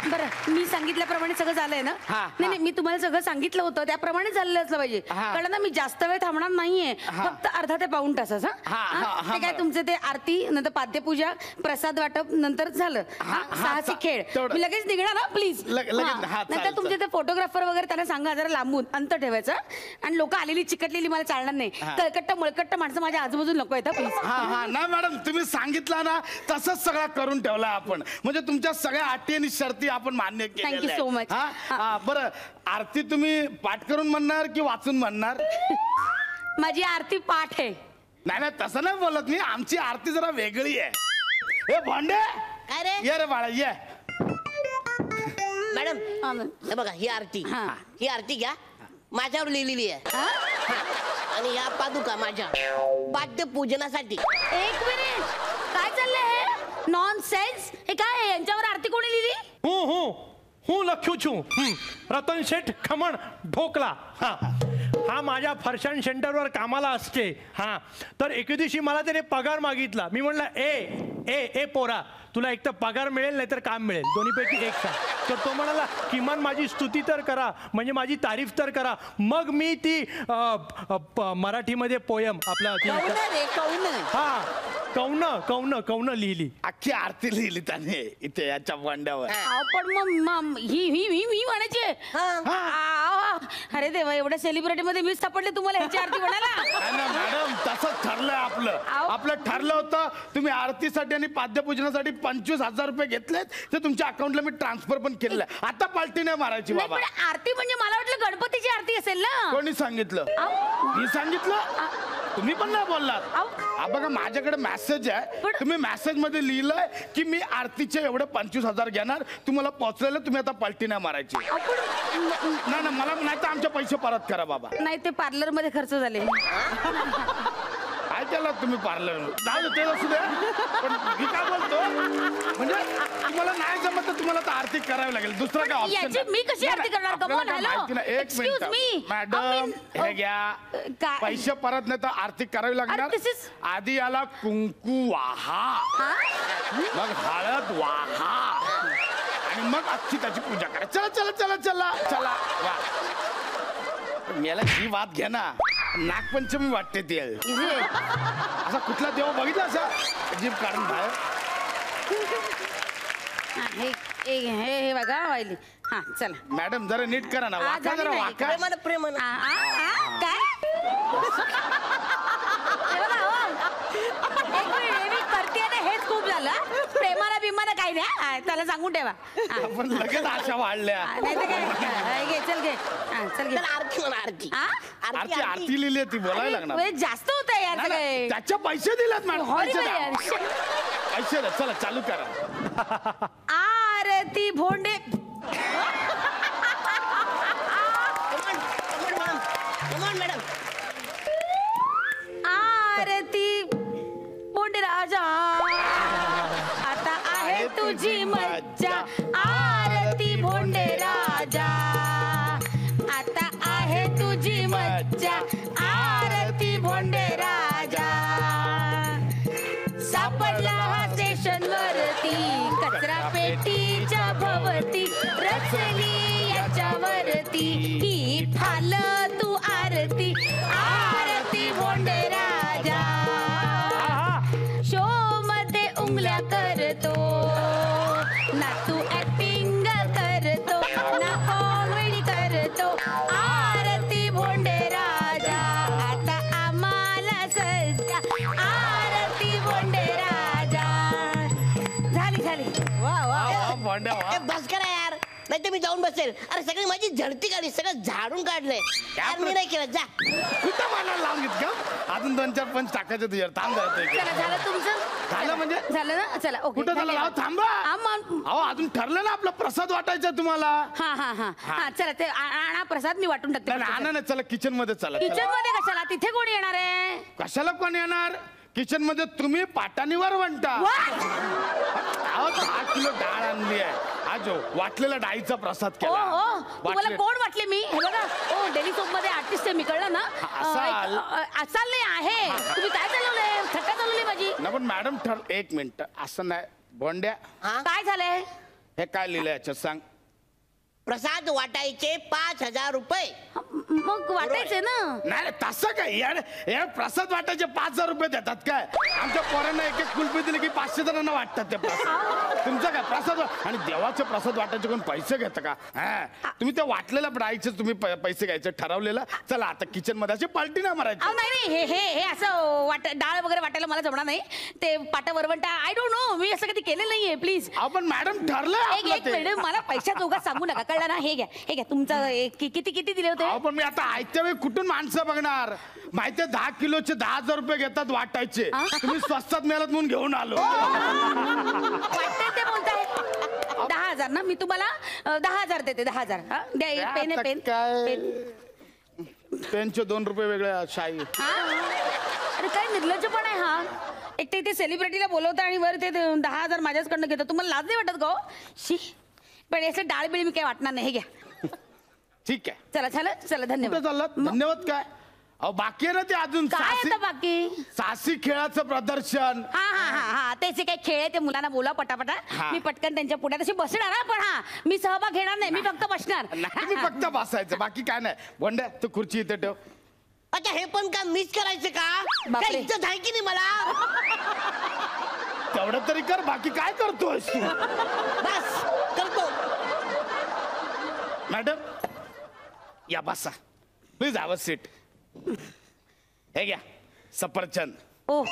Speaker 9: बरं, मी सांगितल्याप्रमाणे सगळं झालंय ना? नाही, मी तुम्हाला सगळं सांगितलं होतं त्याप्रमाणे झालेलं असलं पाहिजे. कारण ना मी जास्त वेळ थांबणार नाहीये, फक्त अर्धा ते पाऊण तास. ते काय तुमचे ते आरती नंतर पाद्यपूजा प्रसाद वाटप नंतर झालं साहसी खेळ. मी लगेच निघणार ना प्लीज. नंतर तुमचे ते फोटोग्राफर वगैरे त्यांना सांगा जरा लांबून अंतर ठेवायचं. आणि लोक आलेली चिकटलेली मला चालणार नाही. तळकट्ट मुळकट्ट माणसं माझ्या आजूबाजूला नको येतं प्लीज.
Speaker 10: ना मॅडम, तुम्ही सांगितलं ना तसंच सगळं करून ठेवला आपण. म्हणजे तुमच्या सगळ्या अटी आणि शर्ती आपण मान्य केल्या.
Speaker 9: Thank you so much.
Speaker 10: बरं, आरती तुम्ही पाठ करून म्हणणार की वाचून म्हणणार?
Speaker 9: माझी आरती पाठ आहे.
Speaker 10: नाही तसं नाही बोलत मी. आमची आरती जरा वेगळी आहे. हे भांडे
Speaker 4: काय रे?
Speaker 10: ये रे बाळा ये.
Speaker 4: मॅडम हे बघा, ही आरती घ्या. माझ्यावर लिहिलेली आहे. आणि या पादुका माझ्या पाद्य पूजनासाठी.
Speaker 9: एक मिनिट, काय चाललंय हे? नॉनसेन्स. हे काय आहे? यांच्यावर आरती कोणी लिहिली?
Speaker 2: हूँ लख्यू छू. रतन शेठ खमण ढोकला. हा माझ्या फरशान सेंटरवर कामाला असते. तर एके दिवशी मला त्याने पगार मागितला. मी म्हणलं ए पोरा, तुला एक तर पगार मिळेल नाही तर काम मिळेल, दोन्हीपैकी एक सांग. तर तो म्हणाला किमान माझी स्तुती तर करा, म्हणजे माझी तारीफ तर करा. मग मी ती मराठीमध्ये पोयम आपला कौन लिहिली.
Speaker 10: अख्खी आरती लिहिली त्याने इथे याच्या भांड्यावर.
Speaker 9: पण मग ही म्हणायची. अरे देवा, एवढ्या सेलिब्रिटी मध्ये मीच सापडले तुम्हाला ह्याची आरती म्हणायला.
Speaker 10: मॅडम तसंच ठरलंय आपलं ठरलं होतं. तुम्ही आरतीसाठी आणि पाद्यपूजनासाठी 25,000 रुपये घेतलेत. ते तुमच्या अकाउंटला मी ट्रान्सफर पण केलेलं. आता पार्टी नाही मारायची बाबा.
Speaker 9: आरती म्हणजे मला वाटलं गणपतीची आरती असेल ना.
Speaker 10: कोणी सांगितलं? मी सांगितलं? तुम्ही पण नाही बोललात. बघा, माझ्याकडे मेसेज आहे. तुम्ही मेसेज मध्ये लिहिलंय की मी आरतीचे एवढे 25,000 घेणार. तुम्हाला पोहोचलेलं. तुम्ही आता पार्टी नाही मारायची. नाही मला नाही तर आमचे पैसे परत करा बाबा.
Speaker 9: नाही, ते पार्लर मध्ये खर्च झाले.
Speaker 10: काय केलं तुम्ही पार्लर? जाऊ ते असू द्या. पण मी काय बोलतो, म्हणजे तुम्हाला नाही जमत तर तुम्हाला तर आरती करावी लागेल. दुसरं काय ऑप्शन?
Speaker 9: मी कशी आरती करणार?
Speaker 10: एक मिनिट मॅडम, हे घ्या. पैसे परत नाही तर आरती करावी लागणार. आधी याला कुंकू वाहा, मग हळद वाहा, आणि मग अख्खी त्याची पूजा करा. चला चला चला चला चला. वा, मला ही वाद घ्या ना. नागपंचमी वाटते ते. असा कुठला देव बघितला असा जीभ काढून बाहेर.
Speaker 9: हे बघा वाहिली. हा चला
Speaker 10: मॅडम जरा नीट करा ना, वाका
Speaker 9: झाली
Speaker 10: जरा
Speaker 9: नाही.
Speaker 10: वाका.
Speaker 4: प्रेमानं प्रेमानं
Speaker 9: काय हे बघा, हो. एक मिनिट, मी करते ना, हेच खूप झालं. प्रेमाला बिमाना काही नाही. त्याला सांगून ठेवा.
Speaker 10: आपण लगेच आशा वाढल्या.
Speaker 9: नाही तर काय, घे चल घे. चल घे.
Speaker 4: आरती म्हणा आरती
Speaker 10: आरती आरती लिहिली ती बोलायला लागणार.
Speaker 9: जास्त होत आहे यार सगळे.
Speaker 10: त्याच्या पैसे दिलेत मॅडम. पैसे द्या.
Speaker 9: यार.
Speaker 10: पैसे द्या. चला चालू करा.
Speaker 9: आरती भोंडे.
Speaker 4: मॅडम
Speaker 9: आरती भोंडे राजा, आता आहे तुझी मज्जा. आरती भोंडे राजा, आता आहे तुझी मज्जा. आरती भोंडे राजा, सापडला हा स्टेशन वरती, कचरा पेटीच्या भवती, रचली याच्यावरती ही फाल तू आरती. आरती भोंडे राजा, शो मध्ये उंगल्या करतो ना, तू ऍक्टिंग करतो ना, कॉमेडी करतो. आरती भोंडे राजा, आता आम्हाला सज्जा. आरती भोंडे राजा. झाली.
Speaker 10: भांड्या वा.
Speaker 4: बस करा यार, नाही तर मी जाऊन बसेल. अरे सगळी माझी झडती काढली, सगळं झाडून काढलंय यार. मी नाही केलं, जा.
Speaker 10: कुठं मला लावून घेत का? अजून 2-4 पंच टाकायचे तुझ्यावर. थांब
Speaker 9: चला, झालं तुमचं?
Speaker 10: झालं म्हणजे
Speaker 9: झालं ना? चला ओके.
Speaker 10: कुठं झालं?
Speaker 9: धन्यवाद.
Speaker 10: थांबा.
Speaker 9: आम्हा-
Speaker 10: अहो अजून ठरलं ना आपला प्रसाद वाटायचा तुम्हाला.
Speaker 9: हा चला, ते आणा प्रसाद, मी वाटून टाकते.
Speaker 10: आणा ना, चला किचन मध्ये चला.
Speaker 9: किचन मध्ये कशाला? तिथे कोण येणार आहे?
Speaker 10: कशाला कोण येणार? किचन मध्ये तुम्ही पाटाणीवर म्हणता. अहो 10 किलो डाळ आणली आहे. आज वाटलेला डाळीचा प्रसाद
Speaker 9: हो
Speaker 10: केला.
Speaker 9: हो, तुम्हाला कोण वाटले मी? हे बघा, ओ डेली सोप मध्ये आर्टिस्ट आहे मी, कळलं ना?
Speaker 10: असाल.
Speaker 9: असाल नाही आहे. तुम्ही काय चालवलंय? थट्टा चालवली माझी.
Speaker 10: ना पण मॅडम एक मिनिट, असं नाही. बोंड्या
Speaker 9: काय झालंय?
Speaker 10: हे काय लिहिलंय याच्यात सांग.
Speaker 4: प्रसाद वाटायचे 5,000 रुपये.
Speaker 9: मग वाटायचे ना.
Speaker 10: नाही तसं काय यार, हे प्रसाद वाटायचे 5,000 रुपये देतात काय? आमच्या पोरांना एक कुल्फी दिली की 500 जणांना वाटतात ते प्रसाद. तुमचं काय प्रसाद? आणि देवाचे प्रसाद वाटायचे कोण पैसे घेतं का? तुम्ही ते वाटलेल्या डाळीचे तुम्ही पैसे घ्यायचे ठरवलेलं. चला आता किचन मध्ये अशी पलटी नाही मारायची.
Speaker 9: नाही हे असं डाळ वगैरे वाटायला मला जमणार नाही. ते पाटा वरवंटा, आय डोंट नो, मी असं कधी केलं नाहीये. प्लीज.
Speaker 10: आपण मॅडम ठरलं.
Speaker 9: एक मिनिट, मला पैशाचा उगाच सांगू नका, कळलं ना? हे घ्या तुमचं. किती दिले होते?
Speaker 10: पण मी आता आयत्या वेळी कुठून माणसं बघणार? माहितीये 10 किलोचे 10,000 रुपये घेतात वाटायचे. तुम्ही स्वस्तात मिळालात म्हणून घेऊन आलो.
Speaker 9: वाटतंय ते बोलताय. 10,000 ना? मी तुम्हाला 10,000 देते. 10,000. द्या. पेन आहे, पेन.
Speaker 10: काय पेनचे 2 रुपये वेगळे शाई.
Speaker 9: अरे काय निर्लज्जपण आहे हा. एक ते सेलिब्रिटीला बोलवता आणि वर ते 10,000 माझ्याचकडनं घेतात. तुम्हाला लाज नाही वाटत का? शी. पण याचं डाळ बिळ मी काय वाटणार नाही. हे घ्या.
Speaker 10: ठीक आहे.
Speaker 9: चला धन्यवाद.
Speaker 10: धन्यवाद काय? अहो बाकी आहे ना ते अजून.
Speaker 9: काय आता बाकी?
Speaker 10: साहसी खेळाचं प्रदर्शन.
Speaker 9: हा त्याचे काही खेळ आहे ते मुलांना बोला पटापटा. मी पटकन त्यांच्या पुढ्यात अशी बसणार. पण मी सहभाग घेणार नाही. मी फक्त बसणार.
Speaker 10: तुम्ही फक्त बसायचं, बाकी काय नाही. बोंड्या तू खुर्ची इथे ठेव.
Speaker 4: अच्छा हे पण का मिस करायचे का?
Speaker 9: बापरे.
Speaker 4: काय इज्जत आहे की नाही मला?
Speaker 10: तेवढं तरी कर, बाकी काय करतोयस तू?
Speaker 4: बस करतो.
Speaker 10: मॅडम या बसा प्लीज, हॅव अ सीट. हे घ्या सफरचंद.
Speaker 9: ओ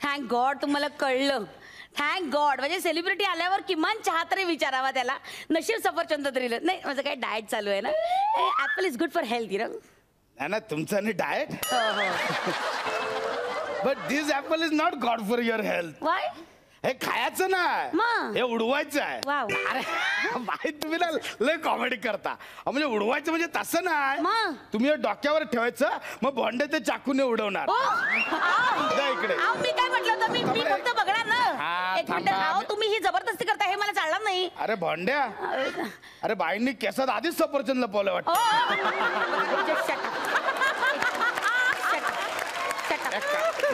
Speaker 9: थँक गॉड, तुम्हाला कळलं. Thank God. म्हणजे सेलिब्रिटी आल्यावर किमान चहा तरी विचारावा त्याला. नशीब सफरचंद तरी नाही. माझं काय डाएट चालू आहे ना. Apple is good for health.
Speaker 10: ना तुमचं आणि डाएट.
Speaker 9: हो.
Speaker 10: But this apple is not God for your health.
Speaker 9: Y?
Speaker 10: हे खायचं नाही, हे उडवायचं आहे.
Speaker 9: वाव.
Speaker 10: अरे बाई तुम्ही ना लय कॉमेडी करता. म्हणजे उडवायचं म्हणजे तसं नाही. तुम्ही हे डोक्यावर ठेवायचं, मग भोंडे ते चाकूने उडवणार. जा इकडे.
Speaker 9: मी काय म्हटलं होतं, मी फक्त बघणार ना. एक मिनिट, तुम्ही ही जबरदस्ती करता, हे मला चालणार नाही.
Speaker 10: अरे भोंड्या, अरे बाईंनी केसात आधीच सफरचंद लपवलं वाटतं.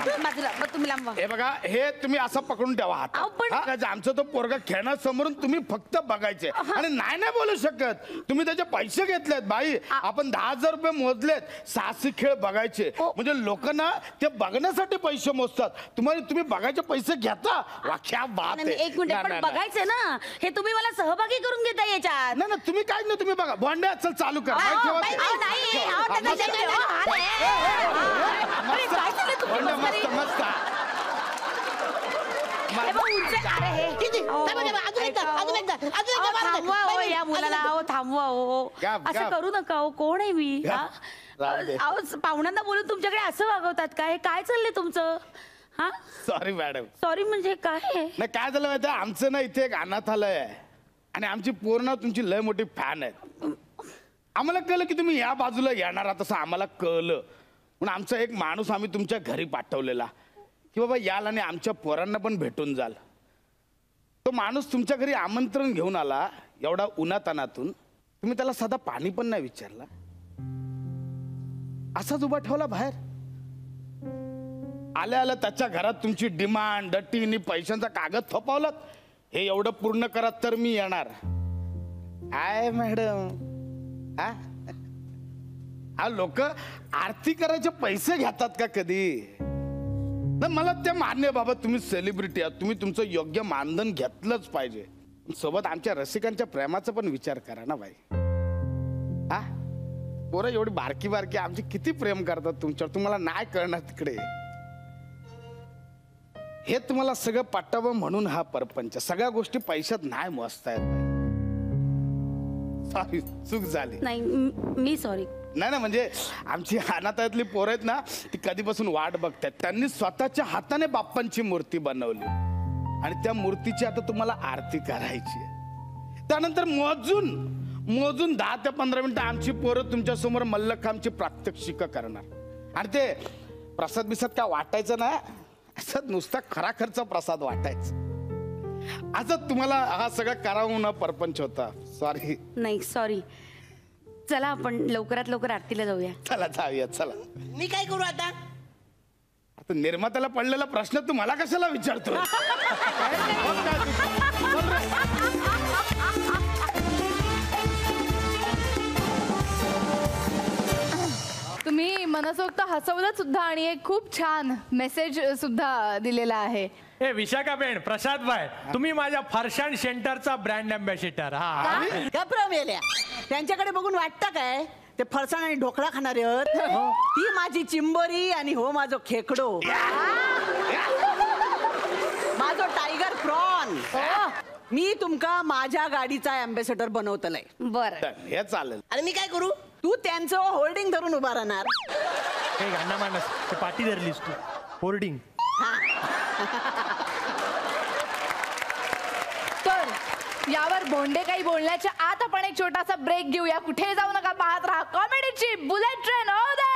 Speaker 9: बाजूला मग तुम्ही लांब व्हा.
Speaker 10: हे बघा, हे तुम्ही असं पकडून ठेवा हात. आमचं तो पोरगा खेळणार समोरून तुम्ही फक्त बघायचे आणि नाही बोलू शकत. तुम्ही त्याचे पैसे घेतलेत बाई. आपण 10,000 रुपये मोजलेत. साहसी खेळ बघायचे म्हणजे लोकांना ते बघण्यासाठी पैसे मोजतात. तुम्ही बघायचे पैसे घेता. वाख्या बात आहे.
Speaker 9: एक मिनिट पण बघायचं ना, हे तुम्ही मला सहभागी करून घेता याच्यात.
Speaker 10: नाही तुम्ही काय नाही, तुम्ही बघा. बॉन्ड्या चल चालू कर. मस्त
Speaker 9: या मुलाला थांबवा. असं करू नका. कोण आहे मी? पाहुण्यांना बोलून तुमच्याकडे असं वागवतात काय? काय चाललंय तुमचं? हा
Speaker 10: सॉरी मॅडम.
Speaker 9: सॉरी म्हणजे काय?
Speaker 10: नाही काय झालं माहिती, आमचं ना इथे एक अनाथालय आहे आणि आमची पूर्ण तुमची लय मोठी फॅन आहे. आम्हाला कळलं की तुम्ही या बाजूला येणार आहात असं आम्हाला कळलं. म्हणून आमचा एक माणूस आम्ही तुमच्या घरी पाठवलेला की बाबा याल आणि आमच्या पोरांना पण भेटून जाल. तो माणूस तुमच्या घरी आमंत्रण घेऊन आला एवढा उन्हातानातून. तुम्ही त्याला साधा पाणी पण नाही विचारला. असाच उभा ठेवला बाहेर. आल्या आल्या त्याच्या घरात तुमची डिमांड डटी आणि पैशांचा कागद थोपावलात. हे एवढं पूर्ण करा तर मी येणार. काय मॅडम, हा लोक आरती करायचे पैसे घेतात का कधी? मला ते मान्य आहे बाबा, तुम्ही सेलिब्रिटी आहात, तुम्ही तुमचं योग्य मानधन घेतलंच पाहिजे. सोबत आमच्या रसिकांच्या प्रेमाचा पण विचार करा ना बाई. हा पोरं एवढी बारकी बारकी आमची किती प्रेम करतात तुमच्यावर, तुम्हाला नाही कळणार तिकडे. हे तुम्हाला सगळं पटावं म्हणून हा परपंच. सगळ्या गोष्टी पैशात नाही मोजतायत. सॉरी, चूक झाली.
Speaker 9: नाही मी सॉरी.
Speaker 10: नाही म्हणजे आमची अनाथातली पोरं आहेत ना, ती कधीपासून वाट बघतात. त्यांनी स्वतःच्या हाताने बाप्पांची मूर्ती बनवली आणि त्या मूर्तीची आता तुम्हाला आरती करायची आहे. त्यानंतर मोजून 10 ते 15 मिनिटं आमची पोरं तुमच्या समोर मल्लखांबची प्रात्यक्षिक करणार. आणि ते प्रसाद बिसाद काय वाटायचं ना, असं नुसता खराखरचा प्रसाद वाटायचा. असं तुम्हाला हा सगळं करावं ना परपंच होता. सॉरी.
Speaker 9: नाही सॉरी. चला आपण लवकरात लवकर आरतीला जाऊया.
Speaker 10: चला जाऊया. चला.
Speaker 4: मी काय करू आता?
Speaker 10: आता निर्मात्याला पडलेला प्रश्न तू मला कशाला विचारतो?
Speaker 1: तुम्ही मनसोक्त हसवलं सुद्धा आणि एक खूप छान मेसेज सुद्धा दिलेला आहे.
Speaker 2: ए विशाखाबेन, प्रसाद भाई, तुम्ही माझ्या फरशान सेंटरचा ब्रँड अँबॅसिडर.
Speaker 3: त्यांच्याकडे बघून वाटतं काय ते फरसाण आणि ढोकळा खाणारे आहेत? ती माझी चिंबोरी आणि हो माझं खेकडो, माझं टायगर प्रॉन. मी तुमका माझ्या गाडीचा अँबॅसिडर बनवतलंय.
Speaker 9: बरं
Speaker 10: हे चालेल.
Speaker 4: आणि मी काय करू?
Speaker 3: तू त्यांचं होल्डिंग धरून उभा राहणार.
Speaker 2: हे गाणं मानस, ते पाठी धरलीस तू. होर्डिंग.
Speaker 1: तर यावर भोंडे काही बोलण्याच्या आत आपण एक छोटासा ब्रेक घेऊया. कुठे जाऊ नका, पाहत राहा कॉमेडीची बुलेट ट्रेन. हो दे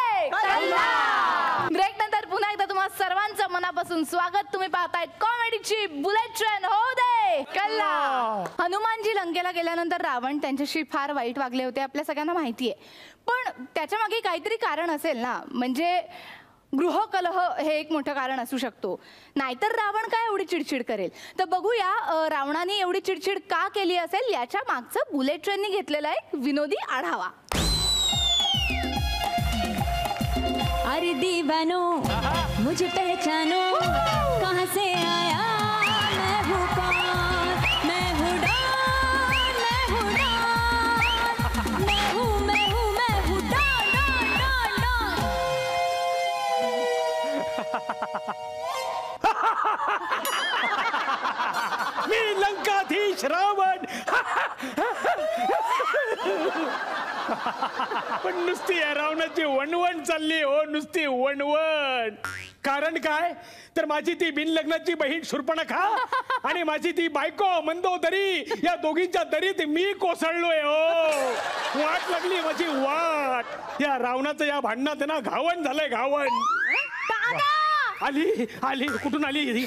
Speaker 1: ब्रेक नंतर पुन्हा एकदा तुम्हा सर्वांचं मनापासून स्वागत. तुम्ही पाहताय कॉमेडीची बुलेट ट्रेन. हो दे कल्ला. हनुमानजी लंकेला गेल्यानंतर रावण त्यांच्याशी फार वाईट वागले होते, आपल्या सगळ्यांना माहिती आहे. पण त्याच्या मागे काहीतरी कारण असेल ना, म्हणजे गृहकलह हे एक मोठं कारण असू शकतो. नाहीतर रावण काय एवढी चिडचिड करेल? तर बघूया रावणाने एवढी चिडचिड का केली असेल याच्या मागचं बुलेट ट्रेननी घेतलेला एक विनोदी आढावा.
Speaker 11: अरे दीवानो मुझे पहचानो, कहाँ से आया मैं हूँ कौन, मैं हूँ डॉन, मैं हूँ डॉन, मैं हूँ मैं हूँ मैं हूँ डॉन डॉन डॉन डॉन.
Speaker 8: मी लंकाधीश रावण. पण नुसती या रावणाची वणवण चालली हो, नुसती वणवण. कारण काय तर माझी ती बिनलग्नाची बहीण शूर्पणखा आणि माझी ती बायको मंदोदरी, या दोघींच्या दरीत मी कोसळलोय हो. वाट लागली माझी वाट. या रावणाचं या भांडणात ना घावण झालंय, घावण. आली आली कुठून आली?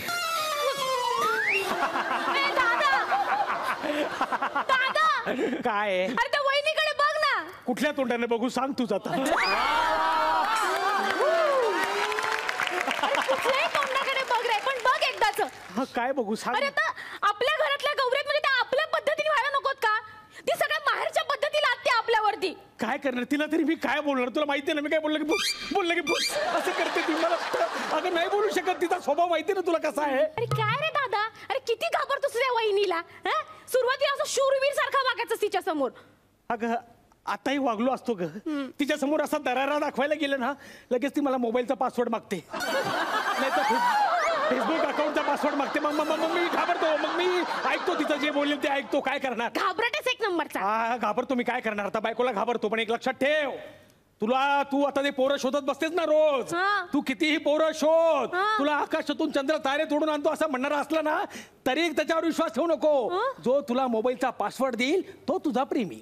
Speaker 8: काय?
Speaker 1: अरे त्या वहिनीकडे बघ ना.
Speaker 8: कुठल्या तोंडाने बघू सांग तूच आता.
Speaker 1: कुठल्याही तोंडाकडे बघ रे, पण बघ एकदाच.
Speaker 8: काय बघू सांग.
Speaker 1: अरे आता आपल्या घरातल्या गौऱ्यामध्ये त्या आपल्या पद्धतीने व्हायला नकोत का? ती सगळ्या बाहेरच्या पद्धतीला आत्या आपल्यावरती.
Speaker 8: काय करणार तिला तरी मी काय बोलणार? तुला माहिती ना मी काय बोललो की बुस बोललं की बुस असं करते ती. मला अगं नाही बोलू शकत. तिचा स्वभाव माहिती ना तुला कसा आहे.
Speaker 1: अरे काय रे दादा, अरे किती घाबरतोस त्या वहिनीला. सुरुवातीला असं शूरवीर सारखा वागायचं तिच्या समोर.
Speaker 8: अगं आताही वागलो असतो ग. तिच्या समोर असा दरारा दाखवायला गेलं ना लगेच ती मला मोबाईलचा पासवर्ड मागते, नाही तर फेसबुक अकाउंटचा पासवर्ड मागते. मग मी घाबरतो. मग मी ऐकतो तिचं जे बोलेल ते ऐकतो. काय करणार?
Speaker 1: घाबरटेस एक नंबरचा.
Speaker 8: घाबरतो मी. काय करणार आता? बायकोला घाबरतो. पण एक लक्षात ठेव, तू आता ते पोरं शोधत बसतेस ना रोज. तू कितीही पोरं शोध, तुला आकाशातून चंद्र तारे तोडून आणतो असं म्हणणारा असला ना तरी त्याच्यावर विश्वास ठेवू नको. जो तुला मोबाईलचा पासवर्ड देईल तो तुझा प्रेमी.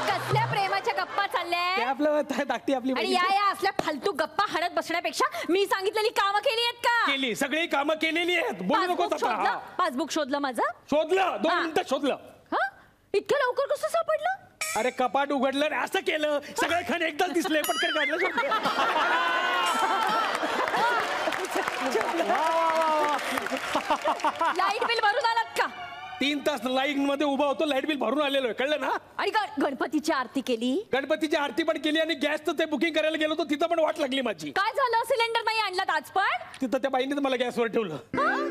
Speaker 1: कसल्या प्रेमाच्या गप्पा चालल्या?
Speaker 8: ते आपलं धाकटी आपली
Speaker 1: आणि या असल्या फालतू गप्पा हरत बसण्यापेक्षा मी सांगितलेली कामं केली आहेत का?
Speaker 8: केली. सगळी कामं केलेली आहेत. बोलू नको आता.
Speaker 1: पासबुक शोधलं माझं?
Speaker 8: शोधलं. 2 मिनिटं शोधलं.
Speaker 1: इतकं लवकर कसं सापडलं?
Speaker 8: अरे कपाट उघडलं आणि असं केलं. सगळे खण एकदाच दिसले. पटकन काढलं.
Speaker 1: लाईट बिल भरून आलात का?
Speaker 8: 3 तास लाईन मध्ये उभा होतो. लाईट बिल भरून आलेलो आहे. कळलं ना?
Speaker 1: आणि गणपतीची आरती केली?
Speaker 8: गणपतीची आरती पण केली आणि गॅसचं ते बुकिंग करायला गेलो होतो तिथं पण वाट लागली माझी.
Speaker 1: काय झालं? सिलेंडर नाही आणलात आज पण?
Speaker 8: तिथं त्या बाईने मला गॅसवर ठेवलं.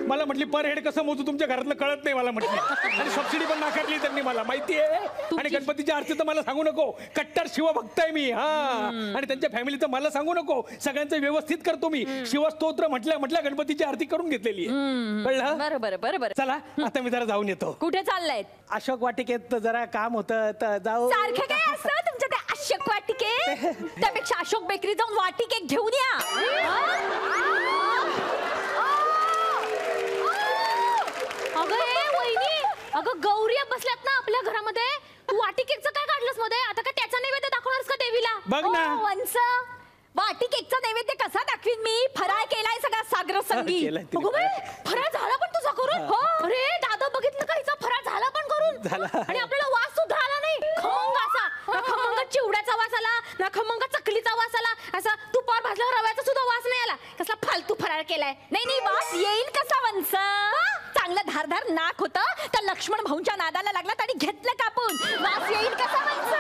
Speaker 8: मला म्हटली पर हेड कसं मोजू तुमच्या घरातलं कळत नाही मला म्हटली. आणि सबसिडी पण नाकारली त्यांनी मला माहिती आहे. आणि गणपतीची आरती तर मला सांगू नको. कट्टर शिवभक्त आहे मी. आणि त्यांच्या फॅमिलीचं मला सांगू नको. सगळ्यांचं व्यवस्थित करतो मी. शिवस्तोत्र म्हटल्या गणपतीची आरती करून घेतलेली आहे. कळलं?
Speaker 1: बरोबर.
Speaker 8: चला आता मी जरा जाऊन येतो.
Speaker 1: कुठे चाललाय?
Speaker 8: अशोक वाटिकेत जरा काम होतं तर जाऊ.
Speaker 1: सारखं काय असतं तुमच्या त्या अशोक वाटिके? त्यापेक्षा अशोक बेकरी जाऊन वाटिके घेऊन या. अगं वहिनी, अगं गौरी बसल्यात ना आपल्या घरामध्ये. तू वाटिकेचं काय काढलंस मध्ये? आता काय त्याचा नैवेद्य दाखवणारस का देवीला?
Speaker 8: बघ ना.
Speaker 1: वंस वाटिकेचा नैवेद्य कसा दाखवीन मी? फराळ केलाय सगळा सागर संगी. फराळ झाला पण तुझा करून? अरे दादा बघितलं का हिचा फराळ झाला पण करून? आणि आपल्याला वास सुद्धा आला नाही. खमंग असा. ना खमंग चिवड्याचा वास आला, ना खमंग चकलीचा वास आला. असा तुपावर भाजल्यावर रव्याचा सुद्धा वास नाही आला. कसला फालतू फराळ केलाय. नाही वास येईल कसा वंस? चांगलं धारधार नाक होतं तर लक्ष्मण भाऊंच्या नादाला लागला आणि घेतलं कापून. वास येईल कसा वंस?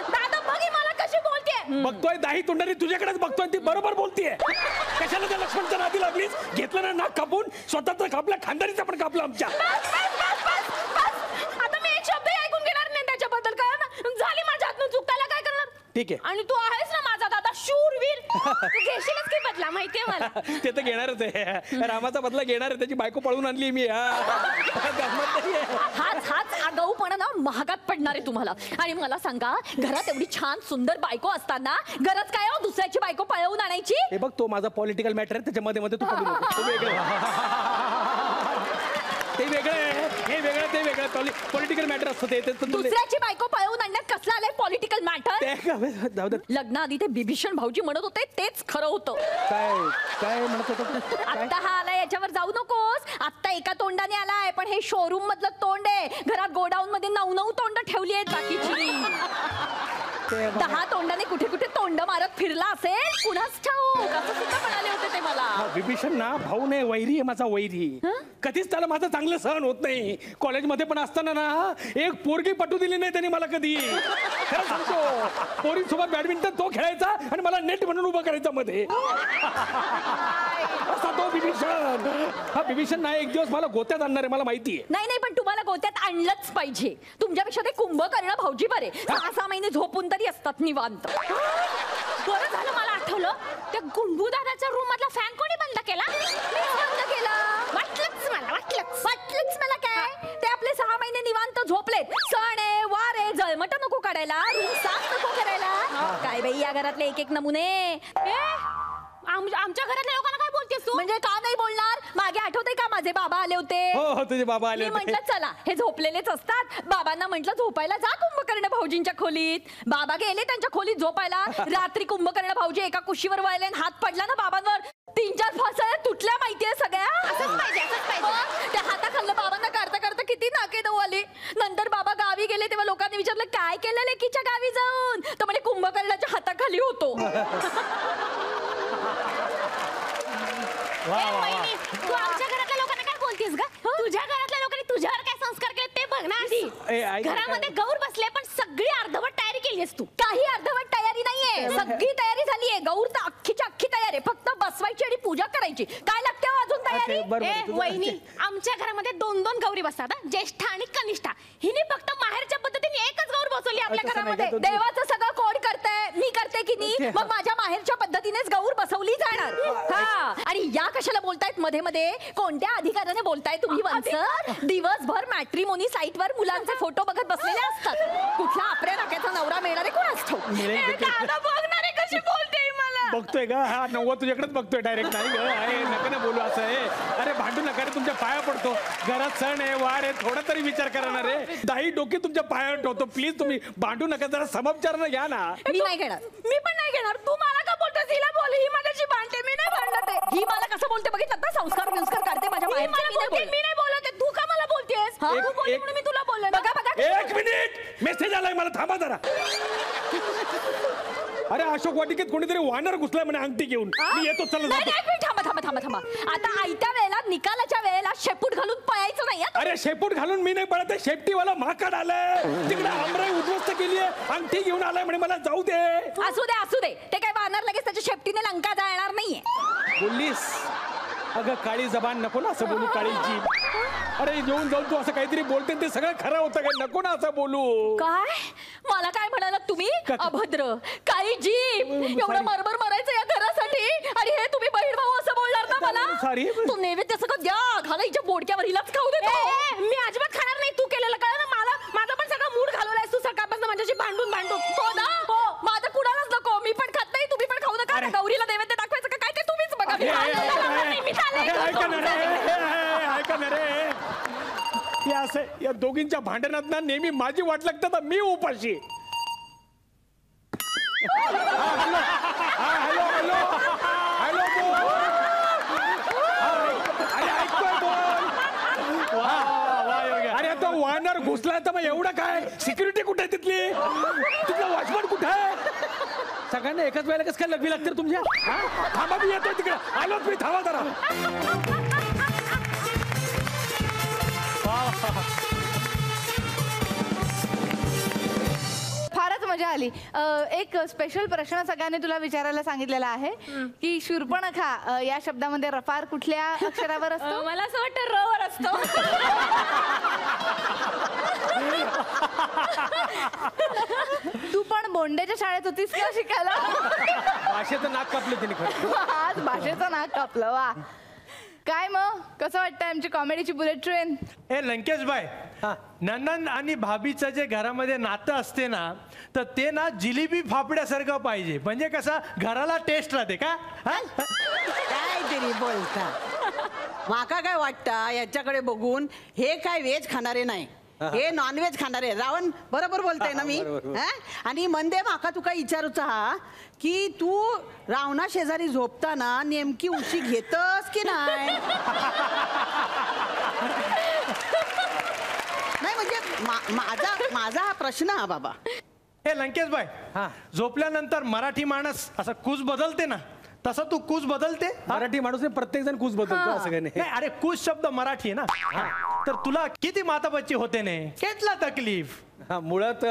Speaker 1: दादा बघ मला कशी बोलते.
Speaker 8: बघतोय दाही तोंडाने तुझ्याकडेच बघतोय. ती बरोबर बोलतीये. कशाला त्या लक्ष्मणच्या नादी लागलीस? घेतलं ना नाक कापून. स्वतःच कापलं, खानदारीचं पण कापलं आमच्या.
Speaker 1: आता मी एक शब्द ऐकून घेणार नाही त्याच्याबद्दल. काय झाली माझ्या हातून चूक, त्याला काय करणार?
Speaker 8: ठीक आहे.
Speaker 1: आणि तू आहेस ना माझा दादा शूरवीर. तू घेशीलच की बदला, माहितीये मला.
Speaker 8: ते तर घेणारच आहे. रामाचा बदला घेणार आहे. त्याची बायको पळून आणली मी.
Speaker 1: हाच आगाऊपणा ना महागात पडणार आहे तुम्हाला. आणि मला सांगा, घरात एवढी छान सुंदर बायको असताना गरज काय हो दुसऱ्याची बायको पळवून आणायची?
Speaker 8: हे बघ, तो माझा पॉलिटिकल मॅटर आहे. त्याच्या मध्ये तू पडू नको. ते वेगळं आहे. हे वेगळं ते वेगळं. पॉलिटिकल मॅटर असतं ते.
Speaker 1: दुसऱ्याची बायको पळवून आणण्यात कसलं आलंय पॉलिटिकल मॅटर? लग्नाआधी ते बिभीषण भाऊजी म्हणत होते तेच खरं होतं.
Speaker 8: काय म्हणत होतं?
Speaker 1: आता हा आलाय याच्यावर जाऊ नकोस. आता एका तोंडाने आलाय, पण हे शोरूम मधलं तोंड आहे. घरात गोडाऊन मध्ये 9 तोंड ठेवली आहेत बाकीची. 10 तोंडाने कुठे कुठे तोंड मारत फिरला असेल कुणाच ठाऊक. असं सुद्धा म्हणाले होते ते मला.
Speaker 8: विभीषण ना भाऊ नाही, वैरी आहे माझा. वैरी कधीच त्याला माझं चांगलं सहन होत नाही. कॉलेजमध्ये पण असताना ना एक पोरगी पटू दिली नाही त्यांनी मला कधी. खरं सांगतो, पोरीसोबत बॅडमिंटन तो खेळायचा आणि मला नेट म्हणून उभं करायचा मध्ये. असा तो विभीषण. हा विभीषण नाही एक दिवस मला गोत्यात आणणार आहे, मला माहिती आहे.
Speaker 1: नाही पण तुम्हाला गोत्यात आणलंच पाहिजे. तुमच्यापेक्षा ते कुंभकर्ण भाऊजी बरे. 6 महिने झोपून तरी असतात निवांत. बरं झालं मला आठवलं, त्या गुंबू दादाच्या रूम मधला फॅन कोणी बंद केला? बंद केला. वाटलंच मला काय ते आपले 6 महिने निवांत झोपलेत. सण आहे, वार आहे, जळमट नको काढायला, रूम साफ नको करायला. काय बाई या घरातले एक नमुने. आमच्या घरातल्या लोकांना काय बोलतेस तू? म्हणजे का नाही बोलणार? मागे आठवतंय का माझे बाबा आले होते?
Speaker 8: हो तुझे बाबा आले होते.
Speaker 1: म्हटलं चला हे झोपलेलेच असतात, बाबांना म्हटलं झोपायला जा कुंभकर्ण भाऊजींच्या खोलीत. बाबा गेले त्यांच्या खोलीत झोपायला. रात्री कुंभकर्ण भाऊजी एका कुशीवर वळले, हात पडला ना बाबांवर. 3-4 फासळ्या तुटल्या माहितीये सगळ्या. असंच पाहिजे. त्या हाताखाल्लं बाबांना काढता काढता किती नाके दऊ आले. नंतर बाबा गावी गेले तेव्हा लोकांनी विचारलं काय केलं लेकीच्या गावी जाऊन? तर म्हणे कुंभकर्णाच्या हाताखाली होतो.
Speaker 12: सांग ना आधी. घरामध्ये गौर बसले पण सगळी अर्धवट तयारी केलीस तू.
Speaker 13: काही अर्धवट तयारी नाहीये, सगळी तयारी झालीये. गौर तर अख्खीच्या अख्खी तयारी आहे, फक्त बसवायची आणि पूजा करायची. काय लागते अजून तयारी?
Speaker 12: वहिनी, आमच्या घरामध्ये 2 गौरी बसतात, ज्येष्ठा आणि कनिष्ठा. हिने फक्त माहेरच्या पद्धतीने एकच गौर बसवली आपल्या घरामध्ये.
Speaker 13: देवाचं सगळं कोण करतंय? मी करते की नाही? मग माझ्या माहेरच्या पद्धतीनेच गौर बसवली जाणार. हा, आणि या कशाला बोलतायत मध्ये मध्ये? कोणत्या अधिकाराने बोलताय तुम्ही? दिवसभर मॅट्रिमोनी साईटवर मुलांचे फोटो बघत बसलेले असतात. कुठला आपल्या नाक्याचा नवरा मिळणार आहे कोण असतो?
Speaker 12: दादा बघणारे कशी बोलते मला.
Speaker 8: बघतोय का? हा नव्वद तुझ्याकडेच बघतोय डायरेक्ट. नाही ग, अरे नका ना बोलू असं आहे. अरे भांडू नका रे, तुमच्या पाया पडतो. घरात सण आहे, वार आहे, थोडा तरी विचार करणार रे. दाही डोके तुमच्या पायावर ठेवतो. प्लीज तुम्ही भांडू नका, जरा समविचारानं घ्या ना.
Speaker 13: मी नाही घेणार.
Speaker 12: मी पण नाही घेणार. तू मला का बोलतोस? हिला बोल, ही माझ्याशी भांडते. मी नाही भांडत आहे.
Speaker 13: ही मला कसं बोलते बघितलं का? संस्कार काढते माझ्या
Speaker 12: मी नाही बोलत. तू का मला बोलतेस? तू बोलली म्हणून मी तुला बोलले.
Speaker 13: बघा
Speaker 8: 1 मिनिट, मेसेज आलाय मला, थांबा जरा. अरे अशोक वाटिकेत कोणीतरी वानर घुसलाय म्हणे अंगठी घेऊन. मी येतो, चला.
Speaker 13: थांबा. आता आयत्या वेळेला, निकालाच्या वेळेला शेपूट घालून पळायचं नाही.
Speaker 8: अरे शेपूट घालून मी नाही पळत, शेपटीवाला माकड आलाय तिकडे. आमराई उद्ध्वस्त केली आहे, अंगठी घेऊन आलाय म्हणे मला जाऊ दे.
Speaker 13: असू दे. ते काय वानर लगेच त्याच्या शेपटीने लंका जाणार नाहीये.
Speaker 8: बोललीस? अगं काळी जबान, नको ना असं बोलू. काळी जीभ. अरे येऊन जाऊन तू असं काहीतरी बोलते, ते सगळं खरं होतं का? नको ना असं बोलू.
Speaker 13: काय मला काय म्हणालात तुम्ही? अभद्र, काळी जीभ. एवढं मरमर मरायचं या घरासाठी, आणि हे तुम्ही बहीण भाऊ असं बोलणार ना मला?
Speaker 8: सॉरी.
Speaker 13: तू नैवेद्य सगळं द्या, घाला हिच्या बोडक्यावर, हिलाच खाऊ दे.
Speaker 12: मी अजिबात खाणार नाही. तू केलेलं कळलं ना मला. माझा पण सगळा मूड घालवलाय तू सकाळपासून माझ्याशी भांडून.
Speaker 13: हो ना? हो, माझं कुणालाच नको. मी पण खात नाही, तुम्ही पण खाऊ नका. गौरीला नैवेद्य दाखवायचं का काय ते तुम्हीच बघा.
Speaker 8: ऐका ना रे, हे असं या दोघींच्या भांडणात ना नेहमी माझी वाट लागते तर मी उपाशी. अरे तो वानर घुसला तर मग एवढं काय? सिक्युरिटी कुठे आहे तिथली? तिथलं वॉचमन कुठे आहे? सगळ्यांना एकाच वेळेला कसं काय लगवी लागते तुमच्या? थांबा, मी येतोय तिकडे. आलोच मी, थांबा जरा.
Speaker 1: फारच मजा आली. एक स्पेशल प्रश्न सगळ्यांनी तुला विचारायला सांगितलेला आहे की शूर्पणखा या शब्दामध्ये रफार कुठल्या अक्षरावर असतो?
Speaker 12: मला असं वाटतं र वर असतो.
Speaker 1: तू पण बोंडेच्या शाळेत होतीस का शिकायला?
Speaker 8: भाषेचं नाक कापलं त्यांनी खरं.
Speaker 1: आज भाषेचं नाक कापलं. वा, काय मग कसं वाटतं आमची कॉमेडीची बुलेट ट्रेन?
Speaker 2: हे लंकेश बाय, नंदन आणि भाभीचं जे घरामध्ये नातं असते ना, तर ते ना जिलेबी फाफड्यासारखं पाहिजे. म्हणजे कसं घराला टेस्ट राहते का?
Speaker 3: काय तरी बोलता. माका काय वाटतं याच्याकडे बघून, हे काय व्हेज खाणारे नाही, हे नॉनव्हेज खाणारे. रावण बरोबर बोलतोय ना मी? आणि मंदे माका तुका विचारूचा हा की तू रावणा शेजारी झोपताना नेमकी उशी घेतस की नाही? नाही म्हणजे माझा हा प्रश्न हा बाबा.
Speaker 2: हे लंकेश बाय, झोपल्यानंतर मराठी माणूस असं कूस बदलते ना, तसं तू कूस बदलते?
Speaker 8: मराठी माणूस प्रत्येक जण कूस बदलतो असं काही नाही.
Speaker 2: अरे कूस शब्द मराठी आहे ना. तर तुला किती माताबच्ची होते ने? केतला तकलीफ?
Speaker 8: मुळात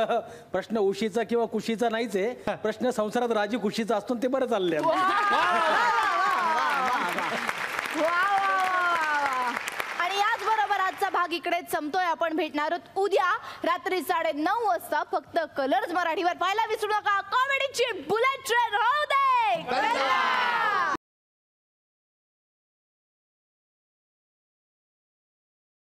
Speaker 8: प्रश्न उशीचा किंवा कुशीचा नाहीच आहे. प्रश्न संसारात राजी कुशीचा असतो, ते बरं चाललंय.
Speaker 1: आणि याचबरोबर आजचा भाग इकडेच संपतोय. आपण भेटणार आहोत उद्या रात्री 9:30 वाजता फक्त कलर्स मराठीवर. पाहायला विसरू नका, कॉमेडीची बुलेट ट्रेन. राहू दे.